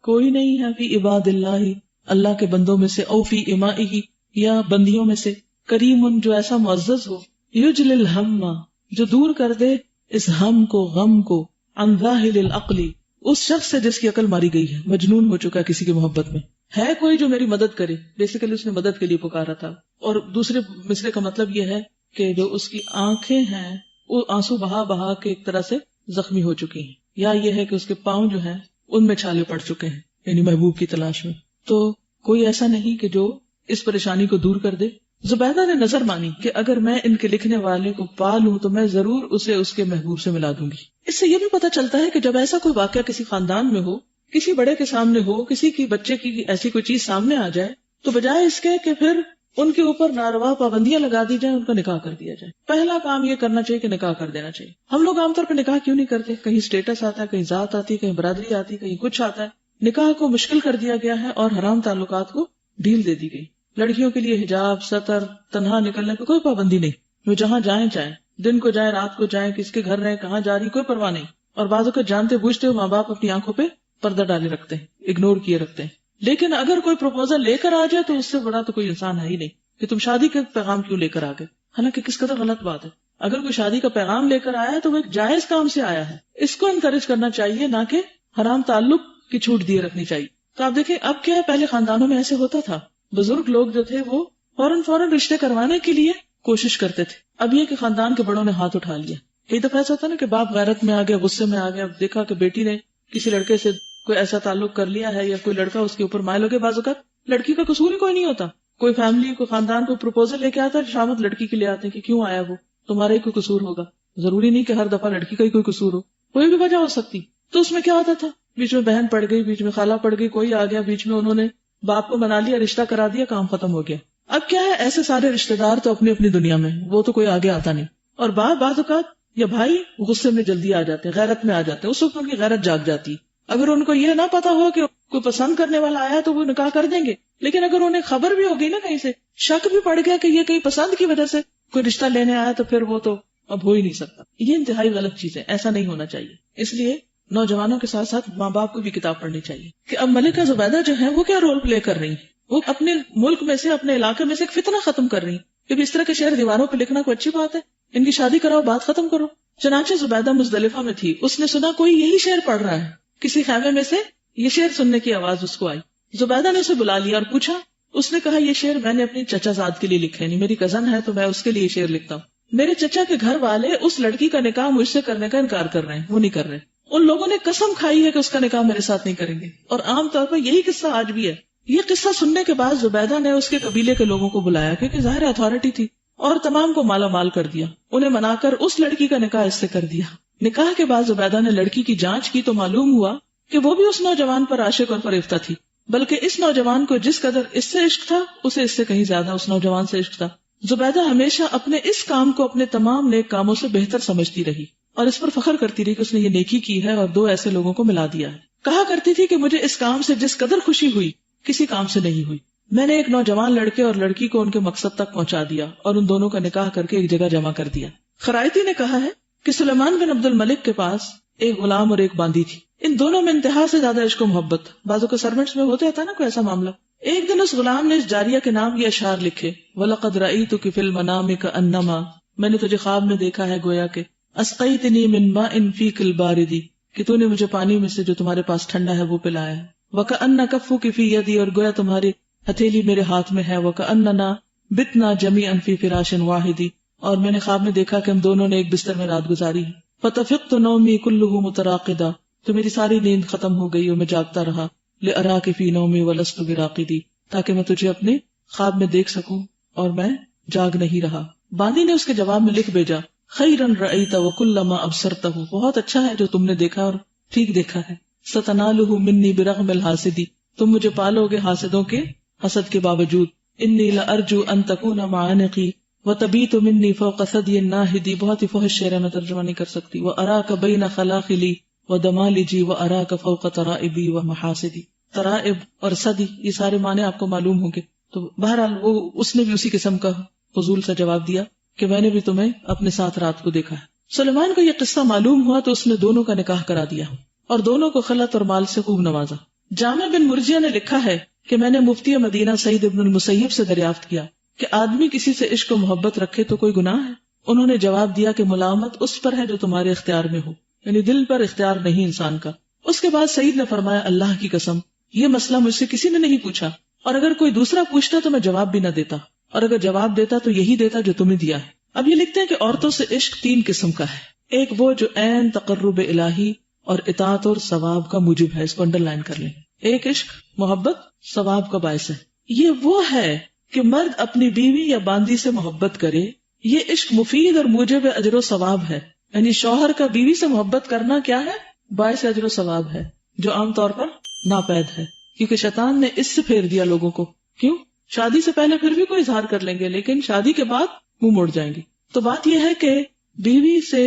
کوئی نہیں ہے فی عباد اللہ اللہ کے بندوں میں سے، او فی امائہ یا بندیوں میں سے، کریم جو ایسا معزز ہو، یجل الہم جو دور کر دے اس ہم کو، غم کو، عن ظاہل العقل اس شخص سے جس کی عقل ماری گئی ہے، مجنون ہو چکا ہے کسی کی محبت میں. ہے کوئی جو میری مدد کرے؟ بیسیکلی اس نے مدد کے لیے پکارا تھا. اور دوسرے مصرے کا مطلب یہ ہے کہ جو اس کی آنکھیں ہیں وہ آنسو بہا بہا کے ایک طرح سے زخمی ہو چکی ہیں، یا یہ ہے کہ اس کے پاؤں جو ہیں ان میں چھالے پڑ چکے ہیں، یعنی محبوب کی تلاش میں. تو کوئی ایسا نہیں کہ جو اس پریشانی کو دور کر دے. زبیدہ نے نظر مانی کہ اگر میں ان کے لکھنے والے کو پا لوں تو میں ضرور اسے اس کے محبوب سے ملا دوں گی. اس سے یہ بھی پتہ چلتا ہے کہ جب ایسا کوئی واقعہ کسی خاندان میں ہو، کسی بڑے کے سامنے ہو، کسی کی بچے کی ایسی کوئی چیز سامنے آ جائے، تو بجائے اس کے کہ پھر ان کے اوپر ناروا پابندیاں لگا دی جائیں، ان کا نکاح کر دیا جائے. پہلا کام یہ کرنا چاہیے کہ نکاح کر دینا چاہیے. ہم لوگ عام طور پہ نکاح کیوں نہیں کرتے؟ کہیں اسٹیٹس آتا ہے، کہیں ذات آتی ہے، کہیں برادری آتی ہے، کہیں کچھ آتا ہے. نکاح کو مشکل کر دیا گیا ہے اور حرام تعلقات کو ڈھیل دے دی گئی. لڑکیوں کے لیے حجاب، ستر، تنہا نکلنے پہ کوئی پابندی نہیں، وہ جہاں جائیں چاہیں، دن کو جائیں، رات کو جائیں، کس کے گھر رہیں، کہاں جا رہی، کوئی پرواہ نہیں. اور بعضوں کو جانتے بوجھتے ہوئے ماں باپ اپنی آنکھوں پہ پردہ ڈالے رکھتے ہیں، اگنور کیے رکھتے ہیں. لیکن اگر کوئی پروپوزل لے کر آ جائے تو اس سے بڑا تو کوئی انسان ہے ہی نہیں کہ تم شادی کا پیغام کیوں لے کر آ گئے. حالانکہ کس قدر غلط بات ہے. اگر کوئی شادی کا پیغام لے کر آیا ہے تو وہ ایک جائز کام سے آیا ہے، اس کو انکریج کرنا چاہیے، نہ کہ حرام تعلق کی چھوٹ دیے رکھنی چاہیے. تو آپ دیکھیں اب کیا ہے، پہلے خاندانوں میں ایسے ہوتا تھا، بزرگ لوگ جو تھے وہ فوراً رشتے کروانے کے لیے کوشش کرتے تھے. اب یہ کہ خاندان کے بڑوں نے ہاتھ اٹھا لیا. کئی دفعہ ایسا ہوتا نا کہ باپ غیرت میں آ گیا، غصے میں آ گیا، اب دیکھا کہ بیٹی نے کسی لڑکے سے کوئی ایسا تعلق کر لیا ہے یا کوئی لڑکا اس کے اوپر مائل ہو گیا. بعض اوقات لڑکی کا قصور ہی کوئی نہیں ہوتا، کوئی فیملی، کوئی خاندان کو پروپوزل لے کے آتا ہے، شامت لڑکی کے لیے آتے ہیں کہ کیوں آیا، وہ تمہارا ہی کوئی قصور ہوگا. ضروری نہیں کہ ہر دفعہ لڑکی کا ہی کوئی قصور ہو، کوئی بھی وجہ ہو سکتی. تو اس میں کیا ہوتا تھا، بیچ میں بہن پڑ گئی، بیچ میں خالہ پڑ گئی، کوئی آ گیا بیچ میں، انہوں نے باپ کو بنا لیا، رشتہ کرا دیا، کام ختم ہو گیا. اب کیا ہے، ایسے سارے رشتہ دار تو اپنی اپنی دنیا میں، وہ تو کوئی آگے آتا نہیں. اور بعض اوقات یا بھائی غصے میں جلدی آ جاتے ہیں، غیرت میں آ جاتے ہیں، اس وقت ان کی غیرت جاگ جاتی ہے. اگر ان کو یہ نہ پتا ہو کہ کوئی پسند کرنے والا آیا تو وہ نکاح کر دیں گے، لیکن اگر انہیں خبر بھی ہوگی نا، کہیں سے شک بھی پڑ گیا کہ یہ کہیں پسند کی وجہ سے کوئی رشتہ لینے آیا، تو پھر وہ تو اب ہو ہی نہیں سکتا. یہ انتہائی غلط چیز ہے، ایسا نہیں ہونا چاہیے. اس لیے نوجوانوں کے ساتھ ساتھ ماں باپ کو بھی کتاب پڑھنی چاہیے کہ اب ملکہ زبیدہ جو ہے وہ کیا رول پلے کر رہی ہیں. وہ اپنے ملک میں سے، اپنے علاقے میں سے ایک فتنہ ختم کر رہی ہیں کہ اس طرح کے شعر دیواروں پہ لکھنا کوئی اچھی بات ہے، ان کی شادی کراؤ، بات ختم کرو. چنانچہ زبیدہ مزدلفہ میں تھی، اس نے سنا کوئی یہی شعر پڑھ رہا ہے. کسی خیمے میں سے یہ شعر سننے کی آواز اس کو آئی. زبیدہ نے اسے بلا لیا اور پوچھا. اس نے کہا یہ شعر میں نے اپنی چچا زاد کے لیے لکھے، نہیں میری کزن ہے تو میں اس کے لیے شعر لکھتا ہوں. میرے چچا کے گھر والے اس لڑکی کا نکاح مجھ سے کرنے کا انکار کر رہے ہیں، وہ نہیں کر رہے. ان لوگوں نے قسم کھائی ہے کہ اس کا نکاح میرے ساتھ نہیں کریں گے، اور عام طور پر یہی قصہ آج بھی ہے. یہ قصہ سننے کے بعد زبیدہ نے اس کے قبیلے کے لوگوں کو بلایا، کیونکہ ظاہر اتھارٹی تھی، اور تمام کو مالا مال کر دیا. انہیں منا کر اس لڑکی کا نکاح اس سے کر دیا. نکاح کے بعد زبیدہ نے لڑکی کی جانچ کی تو معلوم ہوا کہ وہ بھی اس نوجوان پر عاشق اور فریفتہ تھی، بلکہ اس نوجوان کو جس قدر اس سے عشق تھا، اسے اس سے کہیں زیادہ اس نوجوان سے عشق تھا. زبیدہ ہمیشہ اپنے اس کام کو اپنے تمام نیک کاموں سے بہتر سمجھتی رہی اور اس پر فخر کرتی رہی کہ اس نے یہ نیکی کی ہے اور 2 ایسے لوگوں کو ملا دیا ہے. کہا کرتی تھی کہ مجھے اس کام سے جس قدر خوشی ہوئی کسی کام سے نہیں ہوئی. میں نے ایک نوجوان لڑکے اور لڑکی کو ان کے مقصد تک پہنچا دیا اور ان دونوں کا نکاح کر کے ایک جگہ جمع کر دیا. خرائطی نے کہا ہے کہ سلیمان بن عبد الملک کے پاس ایک غلام اور ایک باندی تھی. ان دونوں میں انتہا سے زیادہ عشق و محبت. بعضوں کے سرونٹس میں ہوتا ہے نا کوئی ایسا معاملہ. ایک دن اس غلام نے اس جاریہ کے نام یہ اشعار لکھے: وَلَقَدْ رَأَيْتُكِ فِي الْمَنَامِ كَأَنَّمَا، میں نے تجھے خواب میں دیکھا ہے گویا کہ اسقیتنی من ماء فیک البارد، کہ تو نے مجھے پانی میں سے جو تمہارے پاس ٹھنڈا ہے وہ پلایا ہے. وَكَأَنَّ كَفُّكِ فِي يَدِي، اور گویا تمہاری ہتھیلی میرے ہاتھ میں ہے. وَكَأَنَّنَا بِتْنَا جَمِيعًا فِي فِرَاشٍ وَاحِدٍ، اور میں نے خواب میں دیکھا کہ ہم دونوں نے ایک بستر میں رات گزاری. فَطَفِقْتُ نَوْمِي كُلُّهُ مُتَرَاقِدًا، تو میری ساری نیند ختم ہو گئی اور میں جاگتا رہا. لِأَرَاكِ فِي نَوْمِي وَلَسْتُ بِرَاقِدٍ، تاکہ میں تجھے اپنے خواب میں دیکھ سکوں اور میں جاگ نہیں رہا. باندی نے اس کے جواب میں لکھ بھیجا: خیرن رأیت وکلما ابصرتہ، بہت اچھا ہے جو تم نے دیکھا اور ٹھیک دیکھا ہے. ستنالہ منی برغم الحاسدی، تم مجھے پالو گے حاسدوں کے حسد کے باوجود. انی لارجو ان تکون معانقی وتبیت منی فوق ثدی الناہدی، بہت ہی فحش شعر ہے، میں ترجمہ نہیں کر سکتی. واراک بین خلاخلی ودمالجی واراک فوق ترائبی ومحاسدی. ترائب اور صدی یہ سارے معنی آپ کو معلوم ہوں گے. تو بہرحال وہ اس نے بھی اسی قسم کا فضول سا جواب دیا کہ میں نے بھی تمہیں اپنے ساتھ رات کو دیکھا ہے. سلیمان کو یہ قصہ معلوم ہوا تو اس نے دونوں کا نکاح کرا دیا اور دونوں کو خلعت اور مال سے خوب نوازا. جامع بن مرجیہ نے لکھا ہے کہ میں نے مفتی مدینہ سعید ابن المسیب سے دریافت کیا کہ آدمی کسی سے عشق و محبت رکھے تو کوئی گناہ ہے؟ انہوں نے جواب دیا کہ ملامت اس پر ہے جو تمہارے اختیار میں ہو، یعنی دل پر اختیار نہیں انسان کا. اس کے بعد سعید نے فرمایا اللہ کی قسم یہ مسئلہ مجھ سے کسی نے نہیں پوچھا، اور اگر کوئی دوسرا پوچھتا تو میں جواب بھی نہ دیتا، اور اگر جواب دیتا تو یہی دیتا جو تمہیں دیا ہے. اب یہ لکھتے ہیں کہ عورتوں سے عشق 3 قسم کا ہے. ایک وہ جو عین تقرب الہی اور اطاعت اور ثواب کا موجب ہے، اس کو انڈر لائن کر لیں. ایک عشق محبت ثواب کا باعث ہے. یہ وہ ہے کہ مرد اپنی بیوی یا باندی سے محبت کرے، یہ عشق مفید اور موجب اجر و ثواب ہے. یعنی شوہر کا بیوی سے محبت کرنا کیا ہے؟ باعث اجر و ثواب ہے، جو عام طور پر ناپید ہے، کیونکہ شیطان نے اس سے پھیر دیا لوگوں کو. کیوں؟ شادی سے پہلے پھر بھی کوئی اظہار کر لیں گے، لیکن شادی کے بعد منہ موڑ جائیں گے. تو بات یہ ہے کہ بیوی سے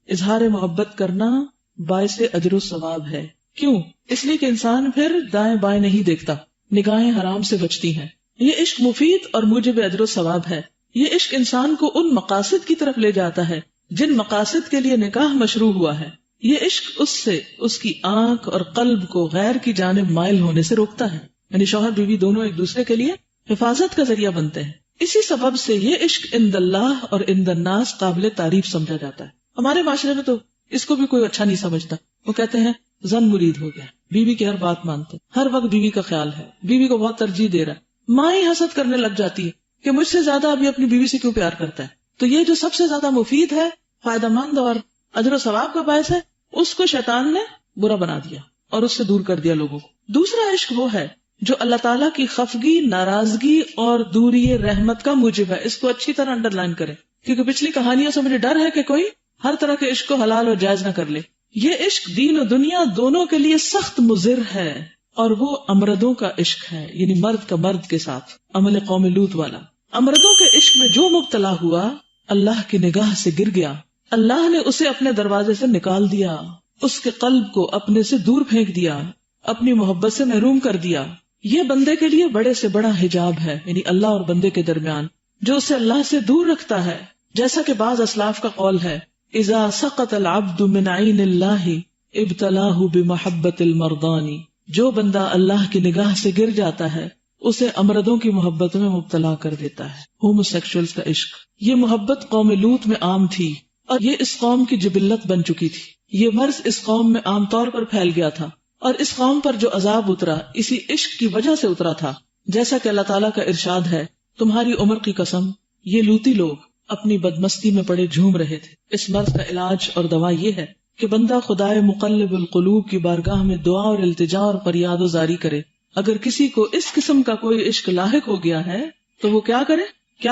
اظہار محبت کرنا باعث اجر و ثواب ہے. کیوں؟ اس لیے کہ انسان پھر دائیں بائیں نہیں دیکھتا، نگاہیں حرام سے بچتی ہیں. یہ عشق مفید اور موجب اجر و ثواب ہے. یہ عشق انسان کو ان مقاصد کی طرف لے جاتا ہے جن مقاصد کے لیے نکاح مشروع ہوا ہے. یہ عشق اس سے اس کی آنکھ اور قلب کو غیر کی جانب مائل ہونے سے روکتا ہے. یعنی شوہر بیوی دونوں ایک دوسرے کے لیے حفاظت کا ذریعہ بنتے ہیں. اسی سبب سے یہ عشق عند اللہ اور عند الناس قابل تعریف سمجھا جاتا ہے. ہمارے معاشرے میں تو اس کو بھی کوئی اچھا نہیں سمجھتا. وہ کہتے ہیں زن مرید ہو گیا، بیوی کی ہر بات مانتے، ہر وقت بیوی کا خیال ہے، بیوی کو بہت ترجیح دے رہا ہے. ماں ہی حسد کرنے لگ جاتی ہے کہ مجھ سے زیادہ ابھی اپنی بیوی سے کیوں پیار کرتا ہے. تو یہ جو سب سے زیادہ مفید ہے، فائدہ مند اور اجر و ثواب کا باعث ہے، اس کو شیطان نے برا بنا دیا اور اس سے دور کر دیا لوگوں کو. دوسرا عشق وہ ہے جو اللہ تعالیٰ کی خفگی، ناراضگی اور دوری رحمت کا موجب ہے. اس کو اچھی طرح انڈر لائن کریں، کیونکہ پچھلی کہانیوں سے مجھے ڈر ہے کہ کوئی ہر طرح کے عشق کو حلال اور جائز نہ کر لے. یہ عشق دین و دنیا دونوں کے لیے سخت مضر ہے، اور وہ امردوں کا عشق ہے، یعنی مرد کا مرد کے ساتھ، عمل قوم لوط والا. امردوں کے عشق میں جو مبتلا ہوا اللہ کی نگاہ سے گر گیا، اللہ نے اسے اپنے دروازے سے نکال دیا، اس کے قلب کو اپنے سے دور پھینک دیا، اپنی محبت سے محروم کر دیا. یہ بندے کے لیے بڑے سے بڑا حجاب ہے، یعنی اللہ اور بندے کے درمیان، جو اسے اللہ سے دور رکھتا ہے. جیسا کہ بعض اسلاف کا قول ہے، اذا سقط العبد من عین اللہ ابتلاہ بمحبت المرضانی، جو بندہ اللہ کی نگاہ سے گر جاتا ہے اسے امردوں کی محبت میں مبتلا کر دیتا ہے. ہومو سیکشولز کا عشق، یہ محبت قوم لوط میں عام تھی، اور یہ اس قوم کی جبلت بن چکی تھی. یہ مرض اس قوم میں عام طور پر پھیل گیا تھا، اور اس قوم پر جو عذاب اترا اسی عشق کی وجہ سے اترا تھا. جیسا کہ اللہ تعالیٰ کا ارشاد ہے، تمہاری عمر کی قسم، یہ لوطی لوگ اپنی بدمستی میں پڑے جھوم رہے تھے. اس مرض کا علاج اور دوا یہ ہے کہ بندہ خدائے مقلب القلوب کی بارگاہ میں دعا اور التجا اور فریاد و زاری کرے. اگر کسی کو اس قسم کا کوئی عشق لاحق ہو گیا ہے تو وہ کیا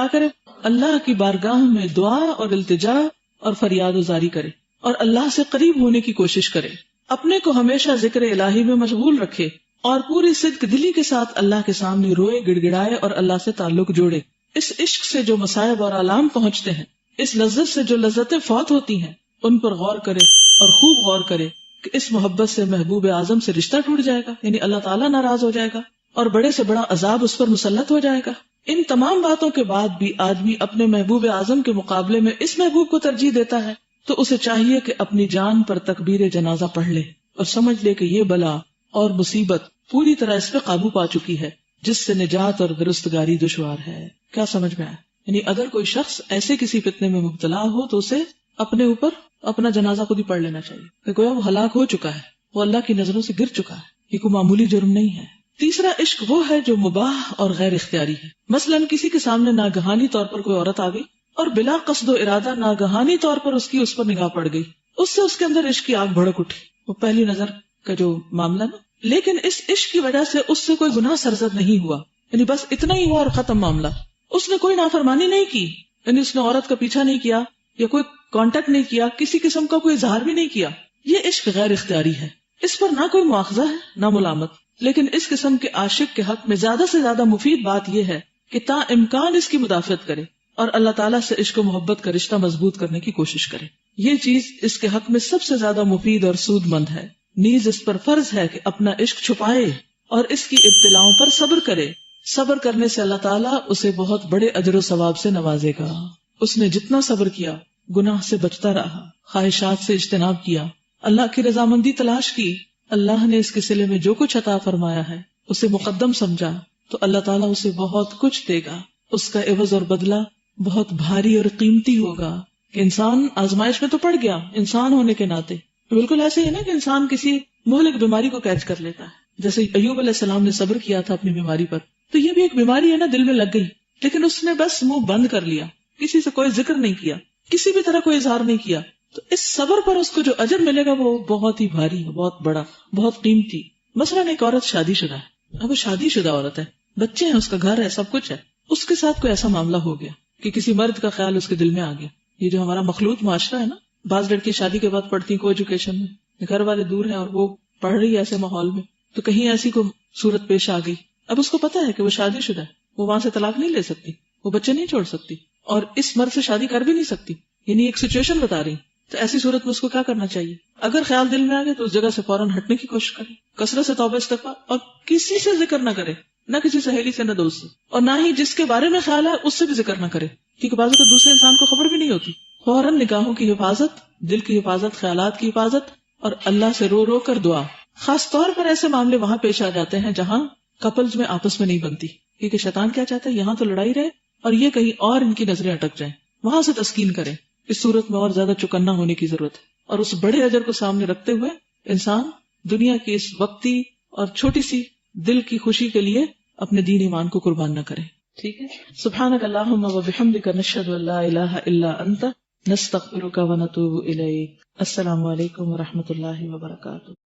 کرے؟ اللہ کی بارگاہ میں دعا اور التجا اور فریاد و زاری کرے، اور اللہ سے قریب ہونے کی کوشش کرے. اپنے کو ہمیشہ ذکر الہی میں مشغول رکھے، اور پوری صدق دلی کے ساتھ اللہ کے سامنے روئے، گڑ گڑائے اور اللہ سے تعلق جوڑے. اس عشق سے جو مصائب اور آلام پہنچتے ہیں، اس لذت سے جو لذتیں فوت ہوتی ہیں، ان پر غور کرے اور خوب غور کرے کہ اس محبت سے محبوب اعظم سے رشتہ ٹوٹ جائے گا، یعنی اللہ تعالیٰ ناراض ہو جائے گا اور بڑے سے بڑا عذاب اس پر مسلط ہو جائے گا. ان تمام باتوں کے بعد بھی آدمی اپنے محبوب اعظم کے مقابلے میں اس محبوب کو ترجیح دیتا ہے، تو اسے چاہیے کہ اپنی جان پر تکبیر جنازہ پڑھ لے اور سمجھ لے کہ یہ بلا اور مصیبت پوری طرح اس پہ قابو پا چکی ہے، جس سے نجات اور درستگاری دشوار ہے. کیا سمجھ میں آیا؟ یعنی اگر کوئی شخص ایسے کسی فتنے میں مبتلا ہو تو اسے اپنے اوپر اپنا جنازہ خود ہی پڑھ لینا چاہیے، کہ گویا وہ ہلاک ہو چکا ہے، وہ اللہ کی نظروں سے گر چکا ہے، یہ کوئی معمولی جرم نہیں ہے. تیسرا عشق وہ ہے جو مباح اور غیر اختیاری ہے. مثلا کسی کے سامنے ناگہانی طور پر کوئی عورت آ گئی اور بلا قصد و ارادہ ناگہانی طور پر اس پر نگاہ پڑ گئی، اس سے اس کے اندر عشق کی آگ بھڑک اٹھی. وہ پہلی نظر کا جو معاملہ نا، لیکن اس عشق کی وجہ سے اس سے کوئی گناہ سرزد نہیں ہوا، یعنی بس اتنا ہی ہوا اور ختم معاملہ. اس نے کوئی نافرمانی نہیں کی، یعنی اس نے عورت کا پیچھا نہیں کیا یا کوئی کانٹیکٹ نہیں کیا، کسی قسم کا کوئی اظہار بھی نہیں کیا. یہ عشق غیر اختیاری ہے، اس پر نہ کوئی مواخذہ ہے نہ ملامت. لیکن اس قسم کے عاشق کے حق میں زیادہ سے زیادہ مفید بات یہ ہے کہ تا امکان اس کی مدافعت کرے اور اللہ تعالیٰ سے عشق و محبت کا رشتہ مضبوط کرنے کی کوشش کرے. یہ چیز اس کے حق میں سب سے زیادہ مفید اور سود مند ہے. نیز اس پر فرض ہے کہ اپنا عشق چھپائے اور اس کی ابتلاؤں پر صبر کرے. صبر کرنے سے اللہ تعالیٰ اسے بہت بڑے اجر و ثواب سے نوازے گا. اس نے جتنا صبر کیا، گناہ سے بچتا رہا، خواہشات سے اجتناب کیا، اللہ کی رضامندی تلاش کی، اللہ نے اس کے صلے میں جو کچھ عطا فرمایا ہے اسے مقدم سمجھا، تو اللہ تعالیٰ اسے بہت کچھ دے گا. اس کا عوض اور بدلہ بہت بھاری اور قیمتی ہوگا. کہ انسان آزمائش میں تو پڑ گیا انسان ہونے کے ناطے. بالکل ایسے ہی نا کہ انسان کسی مہلک بیماری کو کیچ کر لیتا ہے، جیسے ایوب علیہ السلام نے صبر کیا تھا اپنی بیماری پر، تو یہ بھی ایک بیماری ہے نا، دل میں لگ گئی، لیکن اس نے بس منہ بند کر لیا، کسی سے کوئی ذکر نہیں کیا، کسی بھی طرح کوئی اظہار نہیں کیا. تو اس صبر پر اس کو جو اجر ملے گا وہ بہت ہی بھاری ہے، بہت بڑا، بہت قیمتی. مثلا ایک عورت شادی شدہ ہے، اب وہ شادی شدہ عورت ہے، بچے ہیں، اس کا گھر ہے، سب کچھ ہے، اس کے ساتھ کوئی ایسا معاملہ ہو گیا کہ کسی مرد کا خیال اس کے دل میں آ گیا. یہ جو ہمارا مخلوط معاشرہ ہے نا، بعض لڑکی شادی کے بعد پڑھتی کو ایجوکیشن میں، گھر والے دور ہیں اور وہ پڑھ رہی ہے ایسے ماحول میں، تو کہیں ایسی کو صورت پیش آ گئی. اب اس کو پتا ہے کہ وہ شادی شدہ ہے، وہ وہاں سے طلاق نہیں لے سکتی، وہ بچے نہیں چھوڑ سکتی اور اس مرد سے شادی کر بھی نہیں سکتی، یعنی ایک سچویشن بتا رہی. تو ایسی صورت میں اس کو کیا کرنا چاہیے؟ اگر خیال دل میں آ گیا تو اس جگہ سے فوراً ہٹنے کی کوشش کرے، کثرت سے توبہ استغفار، اور کسی سے ذکر نہ کرے، نہ کسی سہیلی سے، نہ دوست سے، اور نہ ہی جس کے بارے میں خیال ہے اس سے بھی ذکر نہ کرے، کیونکہ بعض اوقات دوسرے انسان کو خبر بھی نہیں ہوتی. فوراً نگاہوں کی حفاظت، دل کی حفاظت، خیالات کی حفاظت، اور اللہ سے رو رو کر دعا. خاص طور پر ایسے معاملے وہاں پیش آ جاتے ہیں جہاں کپلز میں آپس میں نہیں بنتی، کیونکہ شیطان کیا چاہتا ہے، یہاں تو لڑائی رہے اور یہ کہیں اور ان کی نظریں اٹک جائیں، وہاں سے تسکین کریں. اس صورت میں اور زیادہ چکنا ہونے کی ضرورت ہے، اور اس بڑے اجر کو سامنے رکھتے ہوئے انسان دنیا کی اس وقتی اور چھوٹی سی دل کی خوشی کے لیے اپنے دین ایمان کو قربان نہ کرے. ٹھیک ہے. سبحانک اللہم و بحمدک، نشہد ان لا الہ الا انت، نستغفرک و نتوب الیک. السلام علیکم و رحمۃ اللہ وبرکاتہ.